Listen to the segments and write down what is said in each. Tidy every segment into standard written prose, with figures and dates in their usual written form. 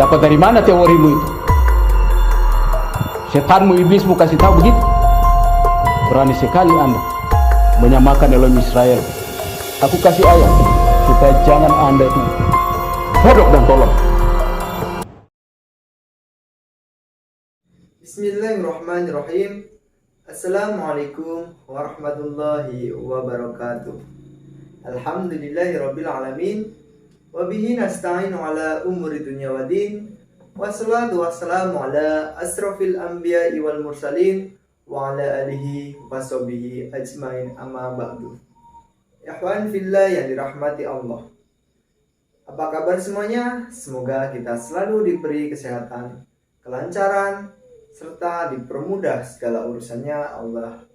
Dapat dari mana teorimu itu? Setanmu, iblismu kasih tahu begitu? Berani sekali Anda menyamakan Elohim Israel. Aku kasih ayat supaya jangan Anda itu bodoh dan tolong. Bismillahirrahmanirrahim. Assalamualaikum warahmatullahi wabarakatuh. Alhamdulillahirabbil alamin. Wa bihi nasta'inu ala umuri dunya waddin. Wassalatu wassalamu ala asrofil anbiya'i wal mursalin wa ala alihi wa sahbihi ajmain, amma ba'du. Ikhwan fillah yang dirahmati Allah, apa kabar semuanya? Semoga kita selalu diberi kesehatan, kelancaran, serta dipermudah segala urusannya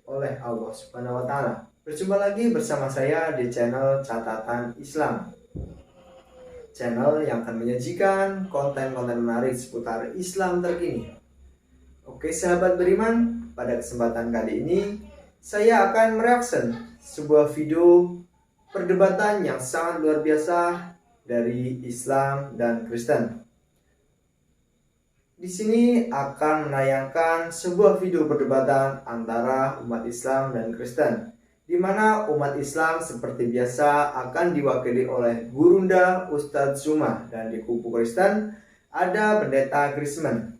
oleh Allah Subhanahu wa Ta'ala. Berjumpa lagi bersama saya di channel Catatan Islam, channel yang akan menyajikan konten-konten menarik seputar Islam terkini. Oke sahabat beriman, pada kesempatan kali ini saya akan mereaction sebuah video perdebatan yang sangat luar biasa dari Islam dan Kristen. Di sini akan menayangkan sebuah video perdebatan antara umat Islam dan Kristen, di mana umat Islam seperti biasa akan diwakili oleh Gurunda Ustadz Zuma, dan di kubu Kristen ada Pendeta Grisman.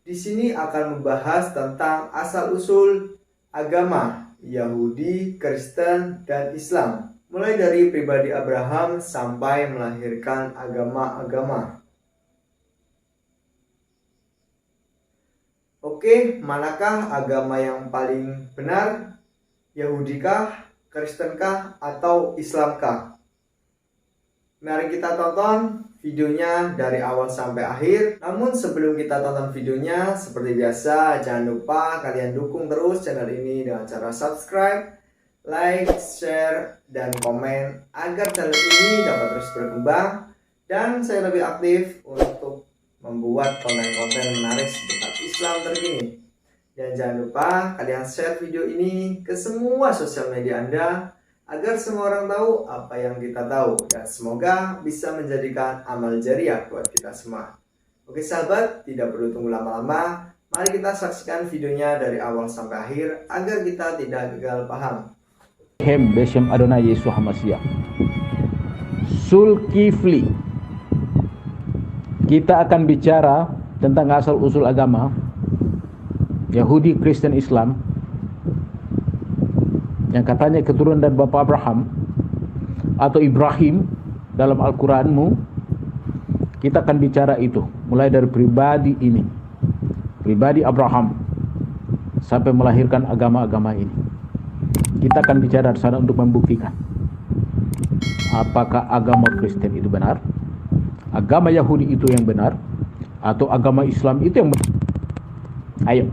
Di sini akan membahas tentang asal-usul agama Yahudi, Kristen, dan Islam, mulai dari pribadi Abraham sampai melahirkan agama-agama. Oke, manakah agama yang paling benar? Yahudikah, Kristenkah, atau Islamkah? Mari kita tonton videonya dari awal sampai akhir. Namun sebelum kita tonton videonya, seperti biasa jangan lupa kalian dukung terus channel ini dengan cara subscribe, like, share, dan komen agar channel ini dapat terus berkembang dan saya lebih aktif untuk membuat konten-konten menarik seputar Islam terkini. Dan jangan lupa kalian share video ini ke semua sosial media Anda agar semua orang tahu apa yang kita tahu, dan semoga bisa menjadikan amal jariah buat kita semua. Oke sahabat, tidak perlu tunggu lama-lama, mari kita saksikan videonya dari awal sampai akhir agar kita tidak gagal paham. Hem Beshem Adonai Yesus HaMashiach. Sulkifli. Kita akan bicara tentang asal-usul agama Yahudi, Kristen, Islam, yang katanya keturunan dari Bapak Abraham atau Ibrahim dalam Al-Quranmu. Kita akan bicara itu mulai dari pribadi ini, pribadi Abraham, sampai melahirkan agama-agama ini. Kita akan bicara di sana untuk membuktikan apakah agama Kristen itu benar, agama Yahudi itu yang benar, atau agama Islam itu yang benar. Ayo.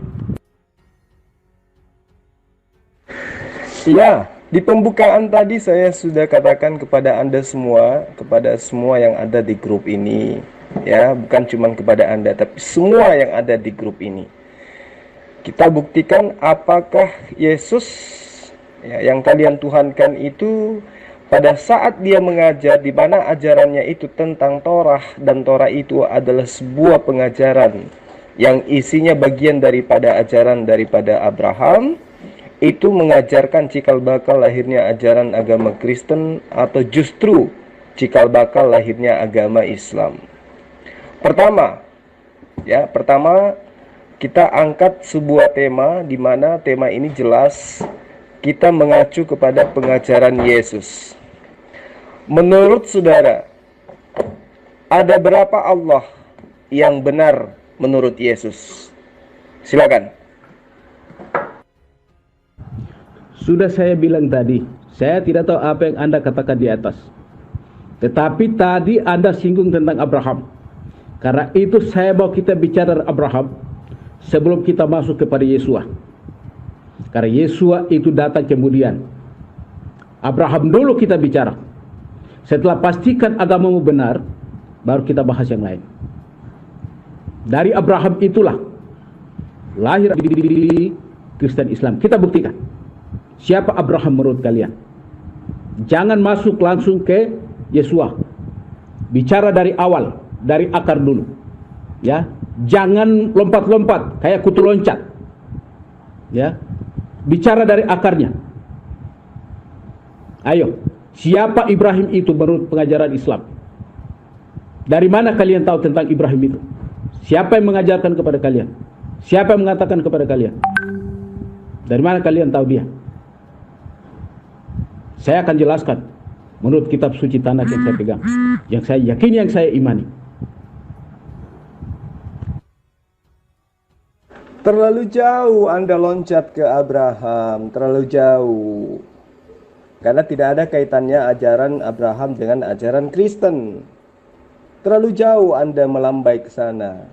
Ya, di pembukaan tadi saya sudah katakan kepada Anda semua, kepada semua yang ada di grup ini, ya, bukan cuma kepada Anda, tapi semua yang ada di grup ini. Kita buktikan apakah Yesus, ya, yang kalian tuhankan itu, pada saat dia mengajar, di mana ajarannya itu tentang Torah, dan Torah itu adalah sebuah pengajaran yang isinya bagian daripada ajaran daripada Abraham, itu mengajarkan cikal bakal lahirnya ajaran agama Kristen, atau justru cikal bakal lahirnya agama Islam. Pertama kita angkat sebuah tema, di mana tema ini jelas kita mengacu kepada pengajaran Yesus. Menurut saudara, ada berapa Allah yang benar menurut Yesus? Silakan. Sudah saya bilang tadi, saya tidak tahu apa yang Anda katakan di atas. Tetapi tadi Anda singgung tentang Abraham. Karena itu saya mau kita bicara Abraham sebelum kita masuk kepada Yesua. Karena Yesua itu datang kemudian. Abraham dulu kita bicara. Setelah pastikan agamamu benar, baru kita bahas yang lain. Dari Abraham itulah lahir di Kristen Islam. Kita buktikan siapa Abraham menurut kalian. Jangan masuk langsung ke Yesua. Bicara dari awal, dari akar dulu. Ya, jangan lompat-lompat kayak kutu loncat. Ya, bicara dari akarnya. Ayo, siapa Ibrahim itu menurut pengajaran Islam? Dari mana kalian tahu tentang Ibrahim itu? Siapa yang mengajarkan kepada kalian? Siapa yang mengatakan kepada kalian? Dari mana kalian tahu dia? Saya akan jelaskan menurut kitab suci Tanakh yang saya pegang, yang saya yakini, yang saya imani. Terlalu jauh Anda loncat ke Abraham, terlalu jauh. Karena tidak ada kaitannya ajaran Abraham dengan ajaran Kristen. Terlalu jauh Anda melambai ke sana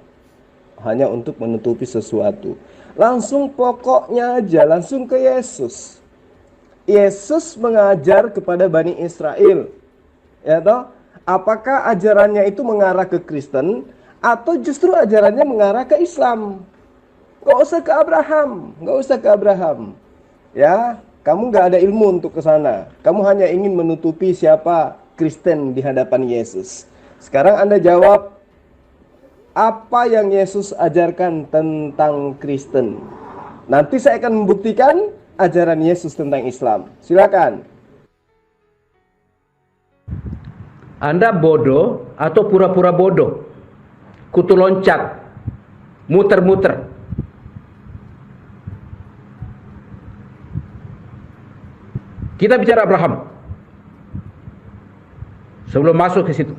hanya untuk menutupi sesuatu. Langsung pokoknya aja, langsung ke Yesus. Yesus mengajar kepada Bani Israel. Ya toh? Apakah ajarannya itu mengarah ke Kristen atau justru ajarannya mengarah ke Islam? Gak usah ke Abraham, gak usah ke Abraham. Ya, kamu gak ada ilmu untuk ke sana. Kamu hanya ingin menutupi siapa Kristen di hadapan Yesus. Sekarang Anda jawab, apa yang Yesus ajarkan tentang Kristen? Nanti saya akan membuktikan ajaran Yesus tentang Islam. Silakan. Anda bodoh atau pura-pura bodoh? Kutu loncat, muter-muter. Kita bicara Abraham. Sebelum masuk ke situ,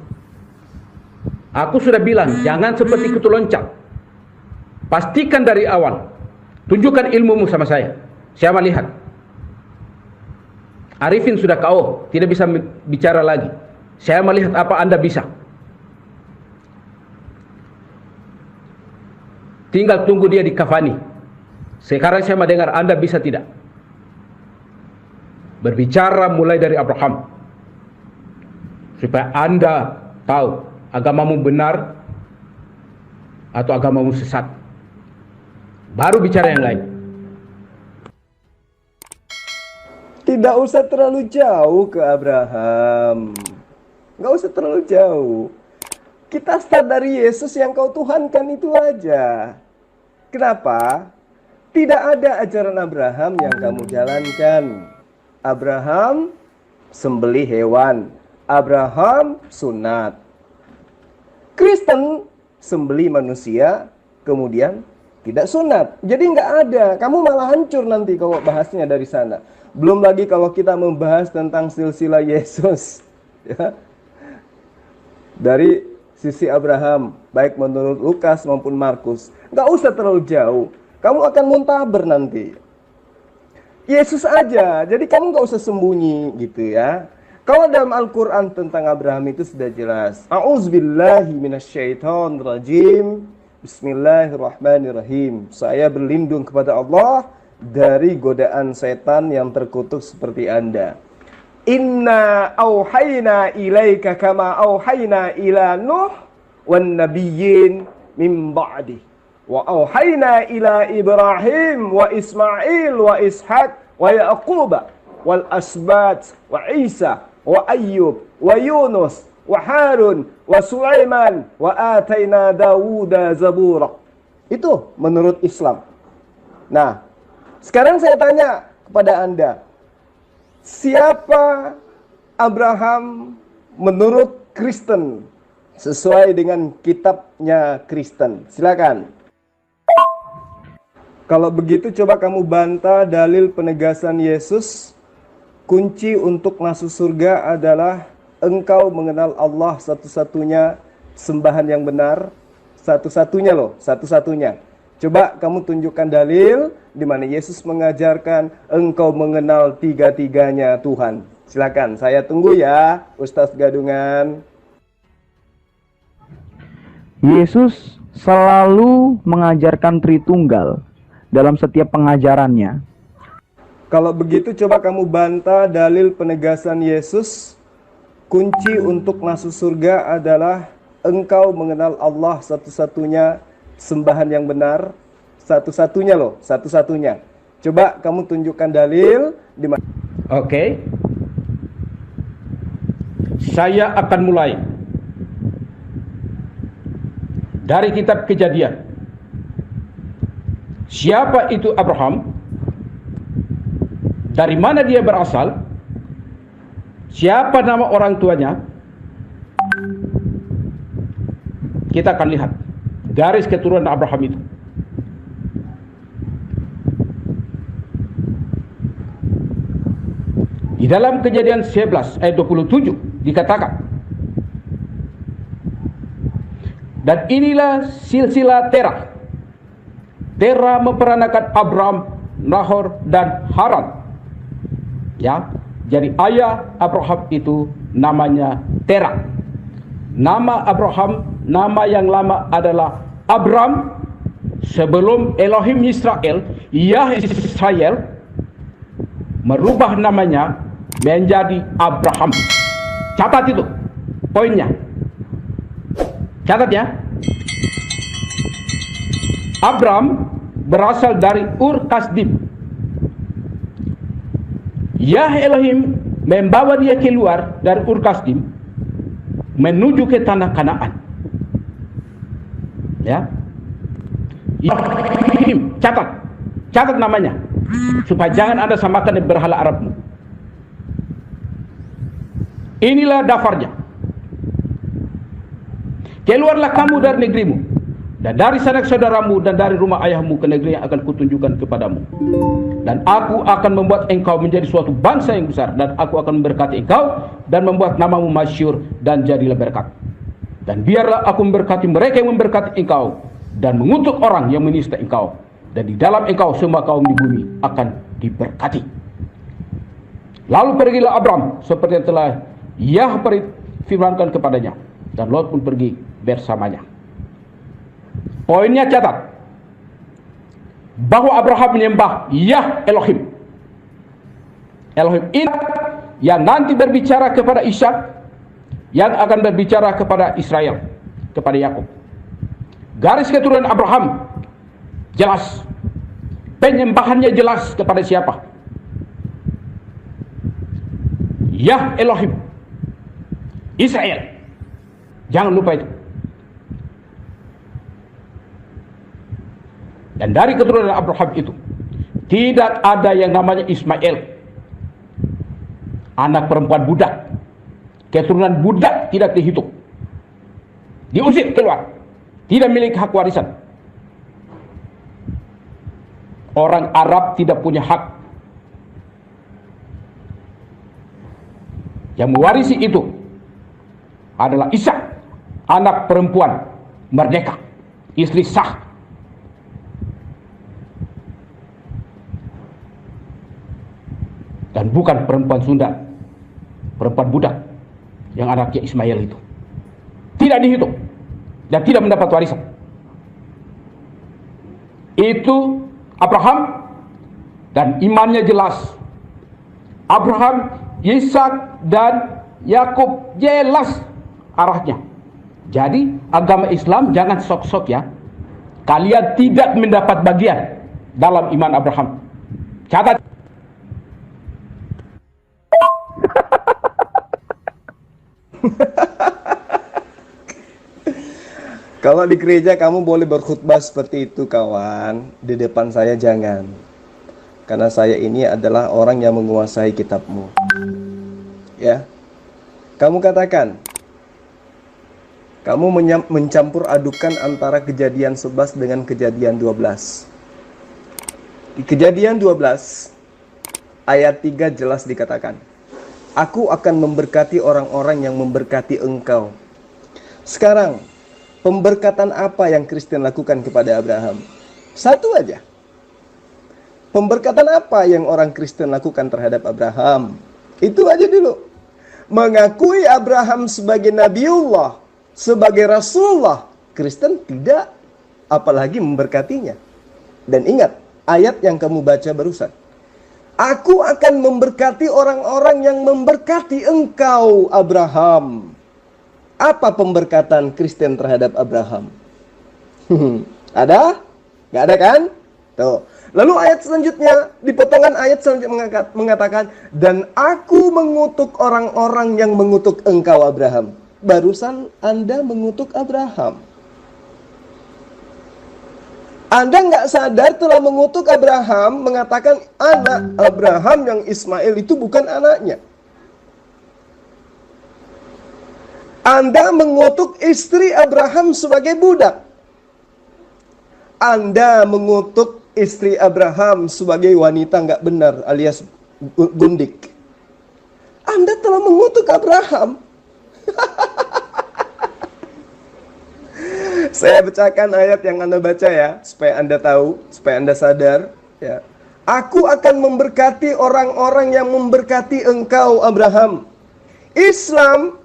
aku sudah bilang jangan seperti kutu loncat. Pastikan dari awal. Tunjukkan ilmumu sama saya. Saya melihat. Arifin sudah KO, tidak bisa bicara lagi. Saya melihat apa Anda bisa. Tinggal tunggu dia di kafani. Sekarang saya mau dengar Anda bisa tidak. Berbicara mulai dari Abraham. Supaya Anda tahu agamamu benar atau agamamu sesat. Baru bicara yang lain. Tidak usah terlalu jauh ke Abraham. Nggak usah terlalu jauh. Kita start dari Yesus yang kau tuhankan itu aja. Kenapa? Tidak ada ajaran Abraham yang kamu jalankan. Abraham sembelih hewan. Abraham sunat. Kristen sembelih manusia, kemudian tidak sunat. Jadi nggak ada. Kamu malah hancur nanti kalau bahasnya dari sana. Belum lagi kalau kita membahas tentang silsilah Yesus. Ya. Dari sisi Abraham, baik menurut Lukas maupun Markus. Nggak usah terlalu jauh. Kamu akan muntaber nanti. Yesus aja. Jadi kamu nggak usah sembunyi gitu ya. Kalau dalam Al-Quran tentang Abraham itu sudah jelas. A'udzubillahi minasyaitonirrajim. Bismillahirrahmanirrahim. Saya berlindung kepada Allah dari godaan setan yang terkutuk seperti Anda. Inna auhayna ilaika kama auhayna ila Nuh wan nabiyyin min ba'di. Wa auhayna ila Ibrahim wa Ismail wa Ishaq wa Yaqub wal asbat wa Isa wa Ayyub wa Yunus wa Harun wa Sulaiman wa atayna Dawuda zabura. Itu menurut Islam. Nah, sekarang saya tanya kepada Anda, siapa Abraham menurut Kristen sesuai dengan kitabnya Kristen? Silakan. Kalau begitu coba kamu bantah dalil penegasan Yesus. Kunci untuk masuk surga adalah engkau mengenal Allah satu-satunya sembahan yang benar. Satu-satunya loh, satu-satunya. Coba kamu tunjukkan dalil di mana Yesus mengajarkan engkau mengenal tiga-tiganya Tuhan. Silakan, saya tunggu ya, Ustadz Gadungan. Yesus selalu mengajarkan Tritunggal dalam setiap pengajarannya. Kalau begitu coba kamu bantah dalil penegasan Yesus. Kunci untuk masuk surga adalah engkau mengenal Allah satu-satunya sembahan yang benar. Satu-satunya loh, satu-satunya. Coba kamu tunjukkan dalil di mana. Oke. Saya akan mulai. dari kitab Kejadian. Siapa itu Abraham? Dari mana dia berasal? Siapa nama orang tuanya? Kita akan lihat garis keturunan Abraham itu. Di dalam Kejadian 11 ayat 27 dikatakan, dan inilah silsilah Terah. Terah memperanakan Abram, Nahor, dan Haran. Ya, jadi ayah Abraham itu namanya Terah. Nama Abraham, nama yang lama adalah Abram, sebelum Elohim Israel, Yahweh Israel, merubah namanya menjadi Abraham. Catat itu poinnya. Catat ya. Abram berasal dari Ur Kasdim. Yahweh Elohim membawa dia keluar dari Ur Kasdim menuju ke tanah Kanaan. Ya. Ibrahim, catat namanya, supaya jangan Anda samakan dengan berhala Arabmu. Inilah dafarnya. Keluarlah kamu dari negerimu, dan dari sanak saudaramu, dan dari rumah ayahmu ke negeri yang akan kutunjukkan kepadamu. Dan aku akan membuat engkau menjadi suatu bangsa yang besar, dan aku akan memberkati engkau, dan membuat namamu masyhur, dan jadilah berkat. Dan biarlah aku memberkati mereka yang memberkati engkau, dan mengutuk orang yang menista engkau. Dan di dalam engkau semua kaum di bumi akan diberkati. Lalu pergilah Abram seperti yang telah Yahweh firmankan kepadanya, dan Lot pun pergi bersamanya. Poinnya catat, bahwa Abraham menyembah Yah Elohim. Elohim ini yang nanti berbicara kepada Ishak, yang akan berbicara kepada Israel, kepada Yakub. Garis keturunan Abraham jelas, penyembahannya jelas kepada siapa? Yah Elohim Israel. Jangan lupa itu. Dan dari keturunan Abraham itu tidak ada yang namanya Ismail, anak perempuan budak. Keturunan budak tidak dihitung, diusir keluar, tidak memiliki hak warisan. Orang Arab tidak punya hak. Yang mewarisi itu adalah Ishak, anak perempuan merdeka, istri sah. Dan bukan perempuan Sunda, perempuan budak yang anaknya Ismail itu. Tidak dihitung dan tidak mendapat warisan. Itu Abraham, dan imannya jelas. Abraham, Ishak, dan Yakub jelas arahnya. Jadi agama Islam jangan sok-sok ya. Kalian tidak mendapat bagian dalam iman Abraham. Catat. Kalau di gereja kamu boleh berkhutbah seperti itu kawan, di depan saya jangan. Karena saya ini adalah orang yang menguasai kitabmu. Ya. Kamu katakan, kamu mencampur adukan antara Kejadian 11 dengan Kejadian 12. Di Kejadian 12 ayat 3 jelas dikatakan, aku akan memberkati orang-orang yang memberkati engkau. Sekarang, pemberkatan apa yang Kristen lakukan kepada Abraham? Satu aja. Pemberkatan apa yang orang Kristen lakukan terhadap Abraham? Itu aja dulu. Mengakui Abraham sebagai Nabiullah, sebagai Rasulullah. Kristen tidak, apalagi memberkatinya. Dan ingat, ayat yang kamu baca barusan. Aku akan memberkati orang-orang yang memberkati engkau, Abraham. Apa pemberkatan Kristen terhadap Abraham? Ada? Gak ada kan? Tuh. Lalu ayat selanjutnya, di potongan ayat selanjutnya mengatakan, dan aku mengutuk orang-orang yang mengutuk engkau, Abraham. Barusan Anda mengutuk Abraham. Anda nggak sadar telah mengutuk Abraham, mengatakan anak Abraham yang Ismail itu bukan anaknya. Anda mengutuk istri Abraham sebagai budak. Anda mengutuk istri Abraham sebagai wanita nggak benar alias gundik. Anda telah mengutuk Abraham. Saya bacakan ayat yang Anda baca ya, supaya Anda tahu, supaya Anda sadar. Ya. Aku akan memberkati orang-orang yang memberkati engkau, Abraham. Islam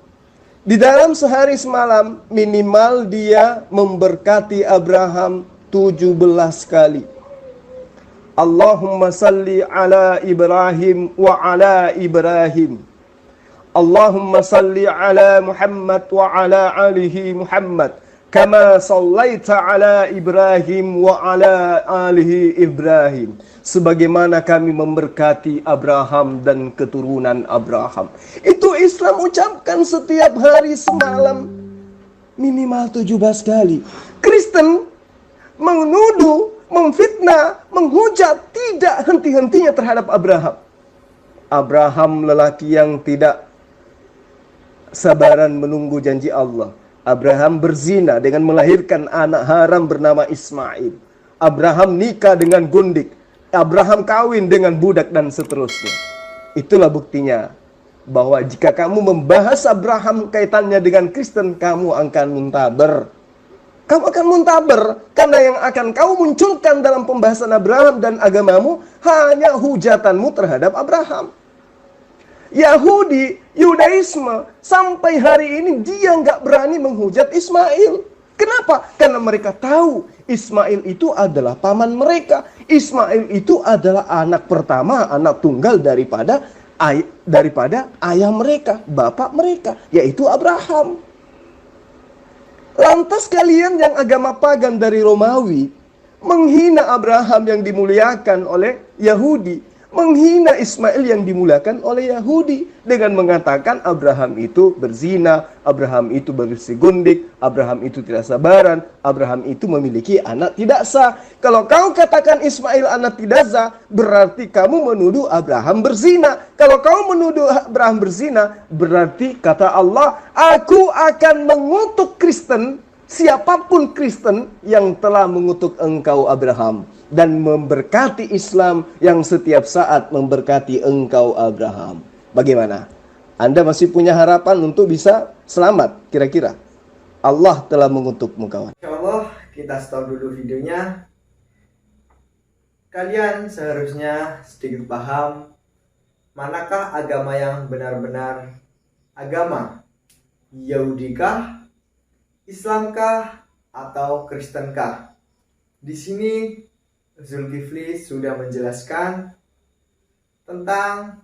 di dalam sehari semalam minimal dia memberkati Abraham 17 kali. Allahumma salli ala Ibrahim wa ala Ibrahim. Allahumma salli ala Muhammad wa ala alihi Muhammad. Kama sallaita ala Ibrahim wa ala alihi Ibrahim. Sebagaimana kami memberkati Abraham dan keturunan Abraham. Itu Islam ucapkan setiap hari semalam minimal 17 kali. Kristen menuduh, memfitnah, menghujat tidak henti-hentinya terhadap Abraham. Abraham lelaki yang tidak sabaran menunggu janji Allah. Abraham berzina dengan melahirkan anak haram bernama Ismail. Abraham nikah dengan gundik. Abraham kawin dengan budak dan seterusnya. Itulah buktinya bahwa jika kamu membahas Abraham kaitannya dengan Kristen, kamu akan muntaber. Kamu akan muntaber karena yang akan kau munculkan dalam pembahasan Abraham dan agamamu hanya hujatanmu terhadap Abraham. Yahudi, Yudaisme, sampai hari ini dia nggak berani menghujat Ismail. Kenapa? Karena mereka tahu Ismail itu adalah paman mereka. Ismail itu adalah anak pertama, anak tunggal daripada ayah mereka, bapak mereka, yaitu Abraham. Lantas kalian yang agama pagan dari Romawi menghina Abraham yang dimuliakan oleh Yahudi, menghina Ismail yang dimuliakan oleh Yahudi dengan mengatakan Abraham itu berzina, Abraham itu berusia gundik, Abraham itu tidak sabaran, Abraham itu memiliki anak tidak sah. Kalau kau katakan Ismail anak tidak sah, berarti kamu menuduh Abraham berzina. Kalau kau menuduh Abraham berzina, berarti kata Allah, aku akan mengutuk Kristen, siapapun Kristen yang telah mengutuk engkau Abraham, dan memberkati Islam yang setiap saat memberkati engkau Abraham. Bagaimana? Anda masih punya harapan untuk bisa selamat kira-kira? Allah telah mengutukmu kawan. Insyaallah kita stop dulu videonya. Kalian seharusnya sedikit paham manakah agama yang benar-benar agama, Yahudikah, Islamkah, atau Kristenkah? Di sini Zulkifli sudah menjelaskan tentang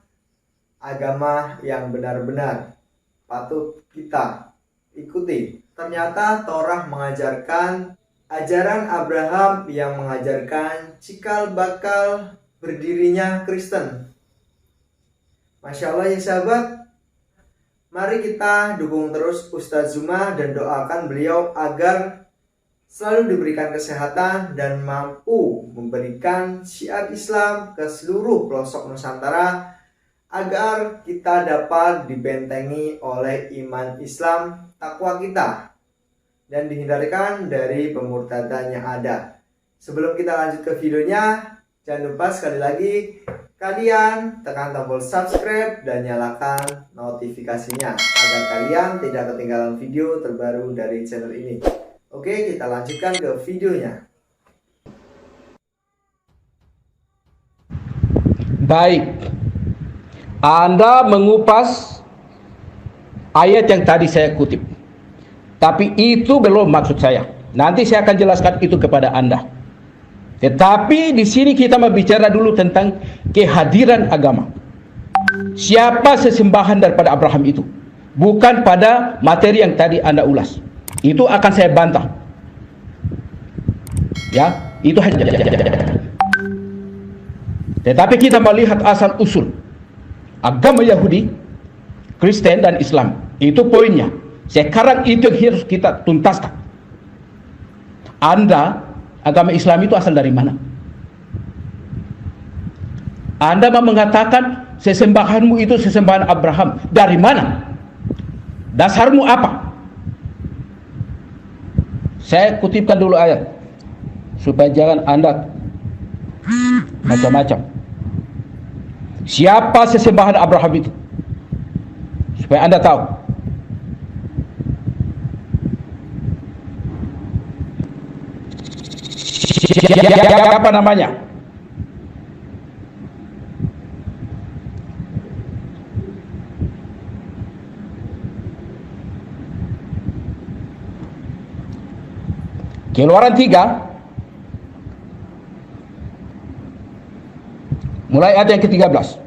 agama yang benar-benar patut kita ikuti. Ternyata Torah mengajarkan ajaran Abraham yang mengajarkan cikal bakal berdirinya Kristen. Masya Allah ya sahabat. Mari kita dukung terus Ustadz Zuma dan doakan beliau agar selalu diberikan kesehatan dan mampu memberikan syiar Islam ke seluruh pelosok Nusantara agar kita dapat dibentengi oleh iman Islam takwa kita dan dihindarkan dari pemurtadan yang ada. Sebelum kita lanjut ke videonya, jangan lupa sekali lagi kalian tekan tombol subscribe dan nyalakan notifikasinya agar kalian tidak ketinggalan video terbaru dari channel ini. Oke, kita lanjutkan ke videonya. Baik, Anda mengupas ayat yang tadi saya kutip, tapi itu belum maksud saya. Nanti saya akan jelaskan itu kepada Anda. Tetapi di sini kita berbicara dulu tentang kehadiran agama. Siapa sesembahan daripada Abraham itu? Bukan pada materi yang tadi Anda ulas. Itu akan saya bantah. Ya, itu hanya. Tetapi kita melihat asal usul agama Yahudi, Kristen dan Islam. Itu poinnya. Sekarang itu harus kita tuntaskan. Anda agama Islam itu asal dari mana? Anda mau mengatakan sesembahanmu itu sesembahan Abraham. Dari mana? Dasarmu apa? Saya kutipkan dulu ayat supaya jangan Anda macam-macam. Siapa sesembahan Abraham itu? Supaya Anda tahu. Siapa namanya? Keluaran 3 mulai ayat yang ke-13.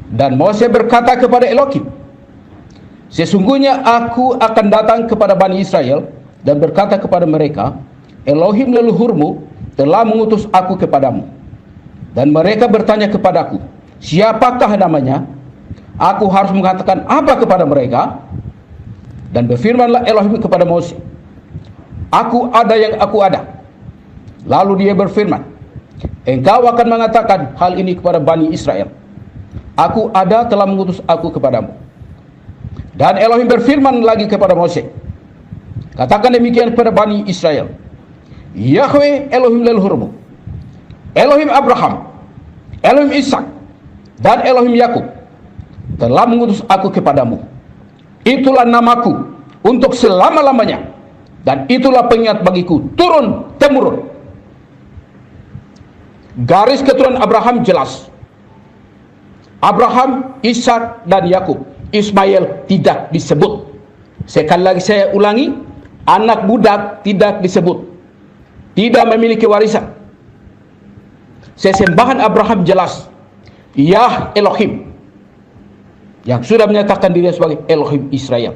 Dan Mose berkata kepada Elohim, sesungguhnya aku akan datang kepada Bani Israel dan berkata kepada mereka, Elohim leluhurmu telah mengutus aku kepadamu. Dan mereka bertanya kepadaku, siapakah namanya? Aku harus mengatakan apa kepada mereka? Dan berfirmanlah Elohim kepada Mose, aku ada yang aku ada. Lalu dia berfirman, engkau akan mengatakan hal ini kepada Bani Israel, aku ada telah mengutus aku kepadamu. Dan Elohim berfirman lagi kepada Mose, katakan demikian kepada Bani Israel, Yahweh Elohim leluhurmu, Elohim Abraham, Elohim Ishak, dan Elohim Yakub telah mengutus aku kepadamu. Itulah namaku untuk selama-lamanya, dan itulah pengingat bagiku turun temurun. Garis keturunan Abraham jelas. Abraham, Ishak, dan Yakub. Ismail tidak disebut. Sekali lagi saya ulangi, anak budak tidak disebut. Tidak memiliki warisan. Sesembahan Abraham jelas. Yah Elohim, yang sudah menyatakan dirinya sebagai Elohim Israel.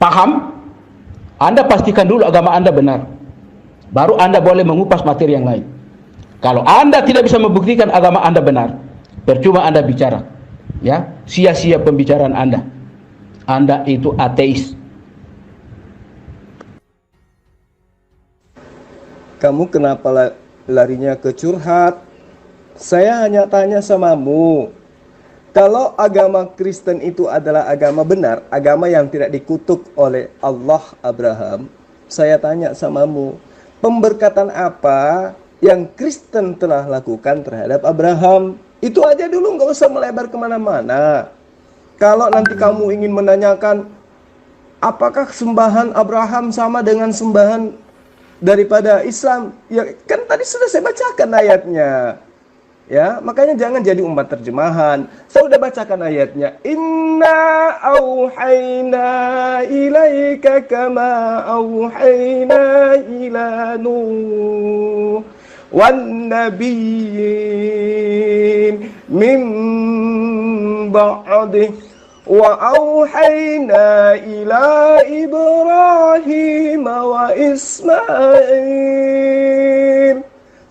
Paham? Anda pastikan dulu agama Anda benar, baru Anda boleh mengupas materi yang lain. Kalau Anda tidak bisa membuktikan agama Anda benar, percuma Anda bicara. Ya, sia-sia pembicaraan Anda. Anda itu ateis. Kamu kenapa larinya ke curhat? Saya hanya tanya samamu. Kalau agama Kristen itu adalah agama benar, agama yang tidak dikutuk oleh Allah Abraham, saya tanya samamu, pemberkatan apa yang Kristen telah lakukan terhadap Abraham? Itu aja dulu, nggak usah melebar kemana-mana. Kalau nanti kamu ingin menanyakan, apakah sembahan Abraham sama dengan sembahan daripada Islam? Ya kan tadi sudah saya bacakan ayatnya. Ya, makanya jangan jadi umat terjemahan. Saya udah bacakan ayatnya. Inna auhayna ilaika kama auhayna ila Nuh wan nabiyyin min ba'dih wa auhayna ila Ibrahim wa Ismail.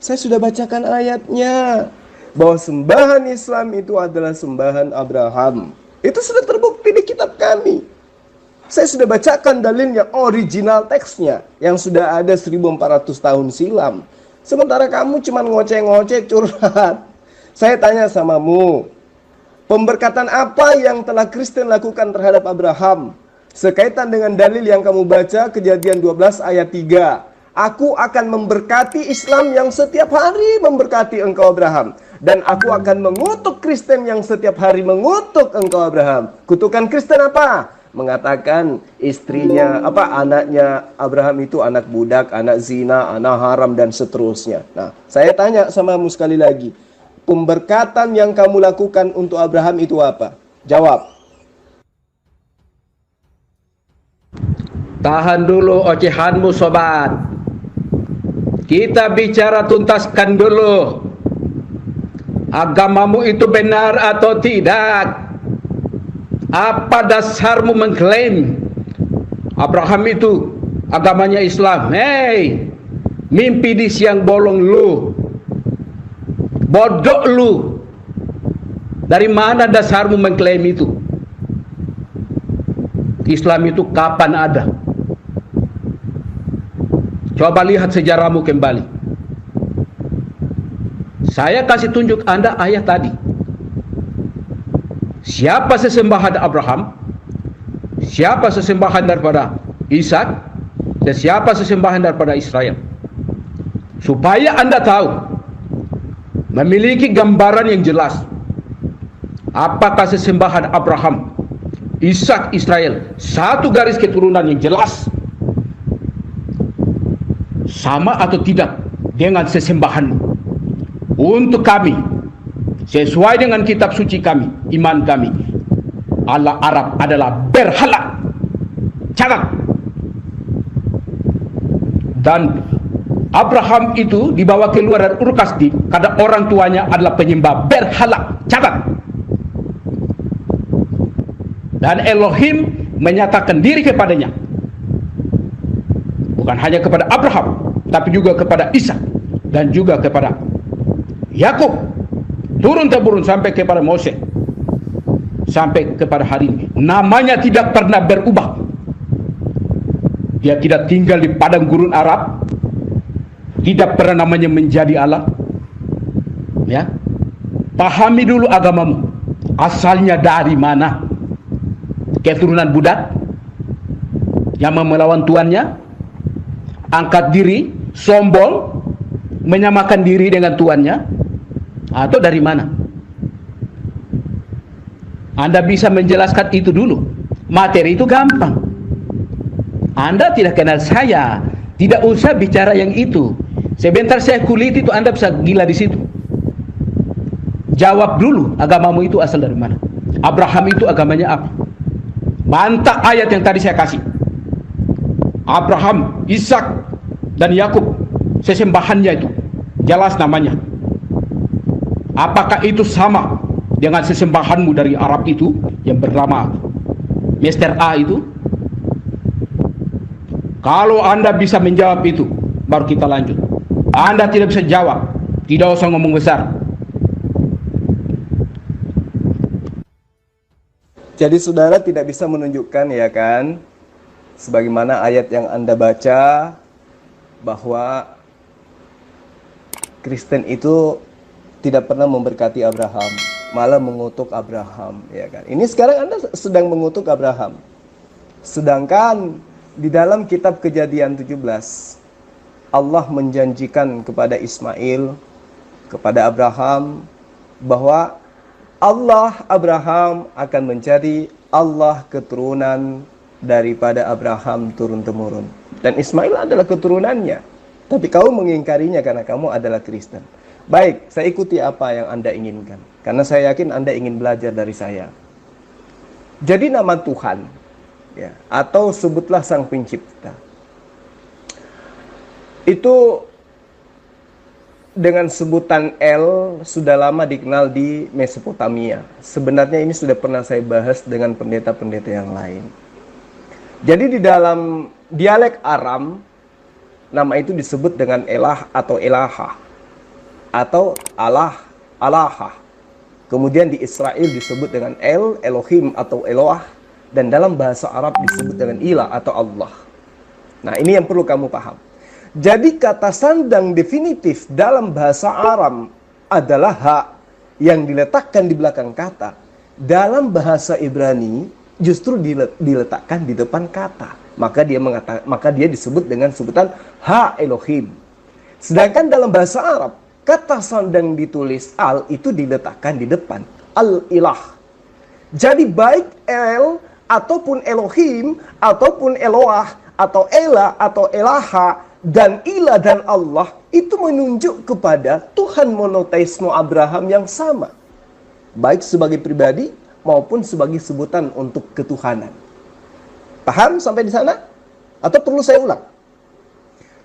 Saya sudah bacakan ayatnya bahwa sembahan Islam itu adalah sembahan Abraham. Itu sudah terbukti di kitab kami. Saya sudah bacakan dalilnya, original teksnya yang sudah ada 1400 tahun silam. Sementara kamu cuma ngoceh-ngoceh curhat. Saya tanya samamu, pemberkatan apa yang telah Kristen lakukan terhadap Abraham? Sekaitan dengan dalil yang kamu baca, Kejadian 12 ayat 3. Aku akan memberkati Islam yang setiap hari memberkati engkau Abraham. Dan aku akan mengutuk Kristen yang setiap hari mengutuk engkau Abraham. Kutukan Kristen apa? Mengatakan istrinya, anaknya Abraham itu anak budak, anak zina, anak haram, dan seterusnya. Nah, saya tanya samamu sekali lagi, pemberkatan yang kamu lakukan untuk Abraham itu apa? Jawab. Tahan dulu ocehanmu sobat. Kita bicara tuntaskan dulu. Agamamu itu benar atau tidak? Apa dasarmu mengklaim Abraham itu agamanya Islam? Hei, mimpi di siang bolong lu, bodoh lu. Dari mana dasarmu mengklaim itu? Islam itu kapan ada? Coba lihat sejarahmu kembali. Saya kasih tunjuk Anda ayat tadi. Siapa sesembahan Abraham? Siapa sesembahan daripada Ishak? Dan siapa sesembahan daripada Israel? Supaya Anda tahu, memiliki gambaran yang jelas. Apakah sesembahan Abraham, Ishak, Israel satu garis keturunan yang jelas, sama atau tidak dengan sesembahanmu? Untuk kami, sesuai dengan kitab suci kami, iman kami, Allah Arab adalah berhala. Catat. Dan Abraham itu dibawa keluar dari Ur Kasdi karena orang tuanya adalah penyembah berhala. Catat. Dan Elohim menyatakan diri kepadanya, bukan hanya kepada Abraham, tapi juga kepada Ishak dan juga kepada Yakub, turun-temurun sampai kepada Moses, sampai kepada hari ini. Namanya tidak pernah berubah. Dia tidak tinggal di padang gurun Arab, tidak pernah namanya menjadi Allah. Ya, pahami dulu agamamu, asalnya dari mana? Keturunan budak yang melawan tuannya, angkat diri, sombong, menyamakan diri dengan tuannya, atau dari mana? Anda bisa menjelaskan itu dulu. Materi itu gampang. Anda tidak kenal saya, tidak usah bicara yang itu. Sebentar saya kulit itu, Anda bisa gila di situ. Jawab dulu, agamamu itu asal dari mana? Abraham itu agamanya apa? Bantah ayat yang tadi saya kasih. Abraham, Ishak, dan Yakub, sesembahannya itu jelas namanya. Apakah itu sama dengan sesembahanmu dari Arab itu yang bernama Mr. A itu? Kalau Anda bisa menjawab itu, baru kita lanjut. Anda tidak bisa jawab, tidak usah ngomong besar. Jadi saudara tidak bisa menunjukkan, ya kan, sebagaimana ayat yang Anda baca, bahwa Kristen itu tidak pernah memberkati Abraham, malah mengutuk Abraham, ya kan. Ini sekarang Anda sedang mengutuk Abraham. Sedangkan di dalam kitab Kejadian 17, Allah menjanjikan kepada Ismail, kepada Abraham, bahwa Allah Abraham akan menjadi Allah keturunan daripada Abraham turun-temurun. Dan Ismail adalah keturunannya. Tapi kamu mengingkarinya karena kamu adalah Kristen. Baik, saya ikuti apa yang Anda inginkan. Karena saya yakin Anda ingin belajar dari saya. Jadi nama Tuhan, ya, atau sebutlah Sang Pencipta, itu dengan sebutan El sudah lama dikenal di Mesopotamia. Sebenarnya ini sudah pernah saya bahas dengan pendeta-pendeta yang lain. Jadi di dalam dialek Aram, nama itu disebut dengan Elah atau Elaha, atau Allah, Alaha. Kemudian di Israel disebut dengan El, Elohim atau Eloah, dan dalam bahasa Arab disebut dengan Ilah atau Allah. Nah, ini yang perlu kamu paham. Jadi kata sandang definitif dalam bahasa Aram adalah ha yang diletakkan di belakang kata. Dalam bahasa Ibrani justru diletakkan di depan kata. Maka dia disebut dengan sebutan ha Elohim. Sedangkan dalam bahasa Arab, kata sandang ditulis al itu diletakkan di depan, al-ilah. Jadi baik El ataupun Elohim ataupun Eloah atau Ela atau Elaha dan Ilah dan Allah itu menunjuk kepada Tuhan monoteisme Abraham yang sama, baik sebagai pribadi maupun sebagai sebutan untuk ketuhanan. Paham sampai di sana? Atau perlu saya ulang?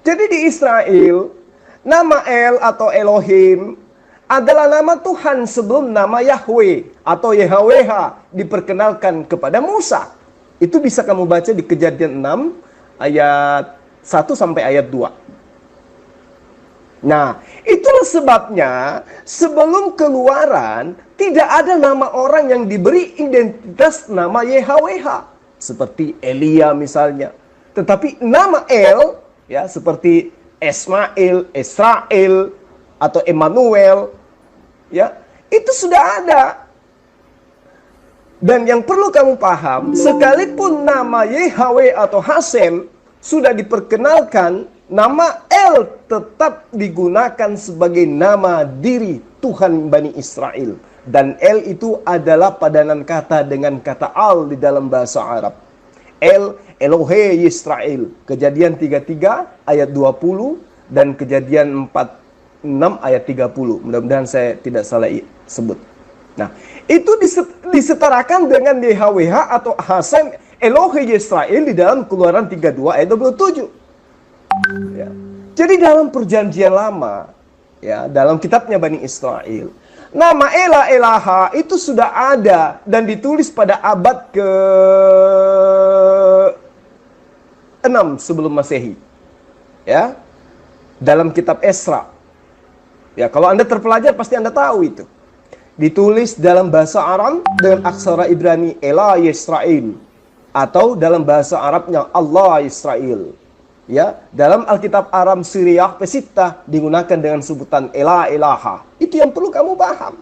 Jadi di Israel, nama El atau Elohim adalah nama Tuhan sebelum nama Yahweh atau Yahweh diperkenalkan kepada Musa. Itu bisa kamu baca di Kejadian 6 ayat 1 sampai ayat 2. Nah, itulah sebabnya sebelum keluaran tidak ada nama orang yang diberi identitas nama YHWH seperti Elia misalnya. Tetapi nama El, ya, seperti Ismail, Israel, atau Emmanuel, ya, itu sudah ada. Dan yang perlu kamu paham, sekalipun nama Yahweh atau Hasem sudah diperkenalkan, nama El tetap digunakan sebagai nama diri Tuhan Bani Israel. Dan El itu adalah padanan kata dengan kata Al di dalam bahasa Arab. El, Elohe Yisrael. Kejadian 33 ayat 20 dan Kejadian 46 ayat 30. Mudah-mudahan saya tidak salah sebut. Nah, itu disetarakan dengan YHWH atau Hasem Elohe Yisrael di dalam Keluaran 32 ayat 27. Ya. Jadi dalam perjanjian lama, ya, dalam kitabnya Bani Israel, nama Ela Elaha itu sudah ada dan ditulis pada abad ke-6 sebelum Masehi. Ya. Dalam kitab Esra. Ya, kalau Anda terpelajar pasti Anda tahu itu. Ditulis dalam bahasa Aram dengan aksara Ibrani Ela Yisrael, atau dalam bahasa Arabnya Allah Yisrael. Ya, dalam Alkitab Aram Siriyah Pesita digunakan dengan sebutan Ela Elaha. Itu yang perlu kamu paham.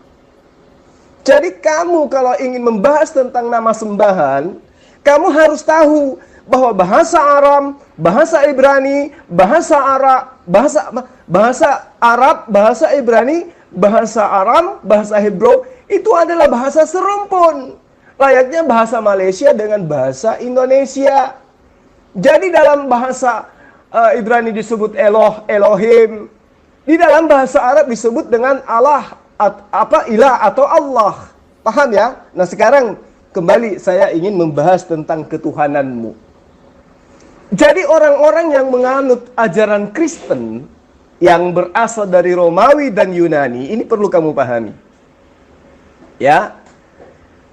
Jadi kamu kalau ingin membahas tentang nama sembahan, kamu harus tahu bahwa bahasa Aram, bahasa Ibrani, bahasa Arab, bahasa Ibrani, bahasa Aram, bahasa Hebrew itu adalah bahasa serumpun. Layaknya bahasa Malaysia dengan bahasa Indonesia. Jadi dalam bahasa Ibrani disebut Eloh, Elohim. Di dalam bahasa Arab disebut dengan Allah, ilah atau Allah. Paham ya? Nah sekarang kembali saya ingin membahas tentang ketuhananmu. Jadi orang-orang yang menganut ajaran Kristen yang berasal dari Romawi dan Yunani, ini perlu kamu pahami. Ya.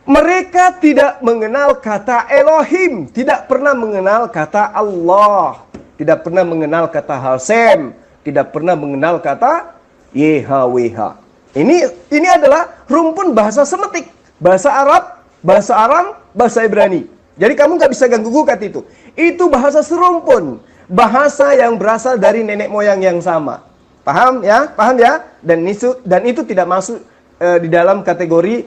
Mereka tidak mengenal kata Elohim, tidak pernah mengenal kata Allah, tidak pernah mengenal kata Hasem, tidak pernah mengenal kata YHWH. Ini adalah rumpun bahasa Semetik, bahasa Arab, bahasa Aram, bahasa Ibrani. Jadi kamu nggak bisa ganggu gugat itu. Itu bahasa serumpun, bahasa yang berasal dari nenek moyang yang sama. Paham ya? Paham ya? Dan itu tidak masuk di dalam kategori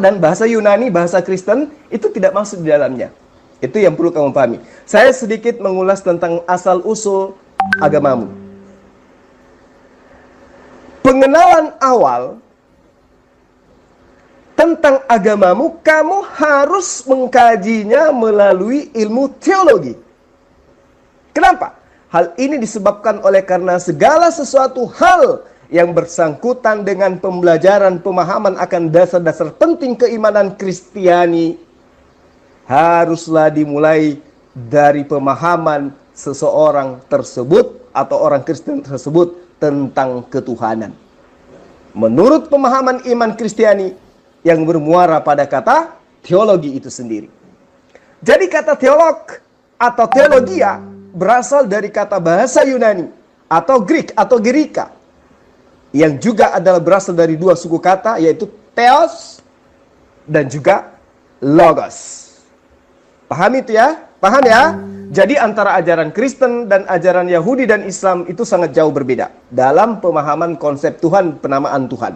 dan bahasa Yunani, bahasa Kristen itu tidak masuk di dalamnya. Itu yang perlu kamu pahami. Saya sedikit mengulas tentang asal usul agamamu. Pengenalan awal tentang agamamu, kamu harus mengkajinya melalui ilmu teologi. Kenapa? Hal ini disebabkan oleh karena segala sesuatu hal yang bersangkutan dengan pembelajaran pemahaman akan dasar-dasar penting keimanan Kristiani haruslah dimulai dari pemahaman seseorang tersebut atau orang Kristen tersebut tentang ketuhanan. Menurut pemahaman iman Kristiani yang bermuara pada kata teologi itu sendiri. Jadi kata teolog atau teologia berasal dari kata bahasa Yunani atau Greek atau Gerika, yang juga adalah berasal dari dua suku kata, yaitu theos dan juga logos. Paham itu ya? Paham ya? Jadi antara ajaran Kristen dan ajaran Yahudi dan Islam itu sangat jauh berbeda dalam pemahaman konsep Tuhan, penamaan Tuhan.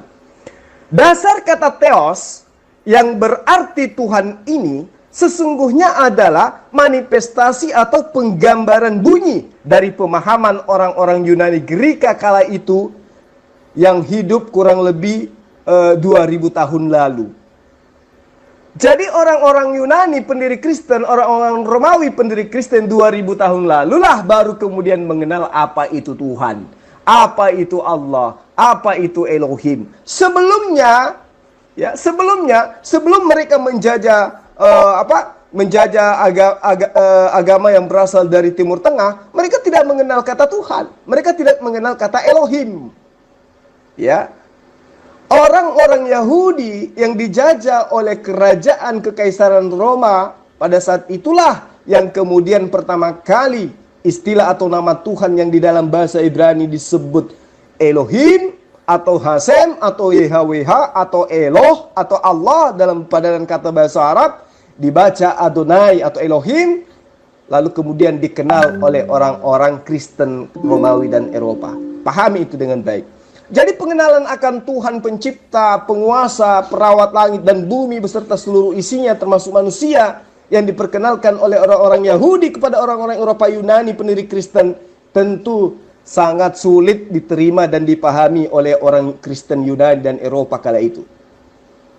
Dasar kata theos yang berarti Tuhan ini sesungguhnya adalah manifestasi atau penggambaran bunyi dari pemahaman orang-orang Yunani Gerika kala itu yang hidup kurang lebih 2000 tahun lalu. Jadi orang-orang Yunani pendiri Kristen, orang-orang Romawi pendiri Kristen 2000 tahun lalu lah baru kemudian mengenal apa itu Tuhan, apa itu Allah, apa itu Elohim. Sebelumnya, sebelum mereka menjajah agama yang berasal dari Timur Tengah, mereka tidak mengenal kata Tuhan, mereka tidak mengenal kata Elohim. Ya. Orang-orang Yahudi yang dijajah oleh kerajaan Kekaisaran Roma pada saat itulah yang kemudian pertama kali istilah atau nama Tuhan yang di dalam bahasa Ibrani disebut Elohim atau Hasem atau YHWH atau Eloh atau Allah dalam padanan kata bahasa Arab dibaca Adonai atau Elohim, lalu kemudian dikenal oleh orang-orang Kristen Romawi dan Eropa. Pahami itu dengan baik. Jadi pengenalan akan Tuhan pencipta, penguasa, perawat langit dan bumi beserta seluruh isinya termasuk manusia yang diperkenalkan oleh orang-orang Yahudi kepada orang-orang Eropa Yunani pendiri Kristen tentu sangat sulit diterima dan dipahami oleh orang Kristen Yunani dan Eropa kala itu.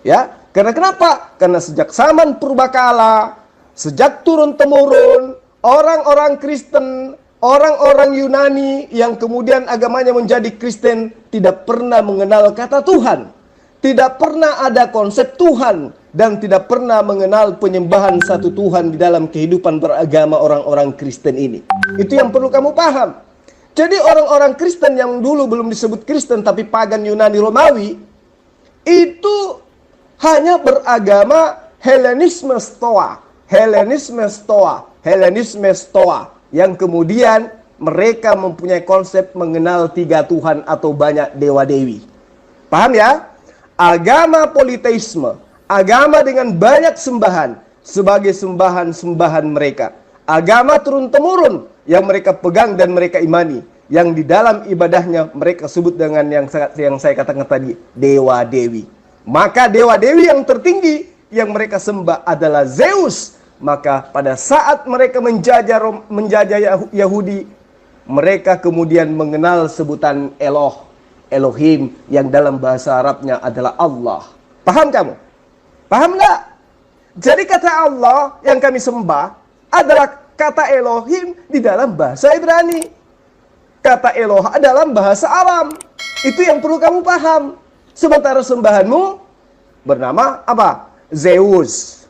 Ya, karena kenapa? Karena sejak zaman purbakala, sejak turun-temurun, orang-orang Kristen, orang-orang Yunani yang kemudian agamanya menjadi Kristen tidak pernah mengenal kata Tuhan. Tidak pernah ada konsep Tuhan dan tidak pernah mengenal penyembahan satu Tuhan di dalam kehidupan beragama orang-orang Kristen ini. Itu yang perlu kamu paham. Jadi orang-orang Kristen yang dulu belum disebut Kristen tapi pagan Yunani Romawi itu hanya beragama Helenisme Stoa. Helenisme Stoa yang kemudian mereka mempunyai konsep mengenal 3 Tuhan atau banyak dewa-dewi. Paham ya? Agama politeisme, agama dengan banyak sembahan sebagai sembahan-sembahan mereka. Agama turun-temurun yang mereka pegang dan mereka imani, yang di dalam ibadahnya mereka sebut dengan yang saya katakan tadi, dewa-dewi. Maka dewa-dewi yang tertinggi yang mereka sembah adalah Zeus. Maka pada saat mereka menjajah Yahudi, mereka kemudian mengenal sebutan Elohim yang dalam bahasa Arabnya adalah Allah. Paham kamu? Paham nggak? Jadi kata Allah yang kami sembah adalah kata Elohim di dalam bahasa Ibrani. Kata Eloh dalam bahasa Aram. Itu yang perlu kamu paham. Sementara sembahanmu bernama apa? Zeus,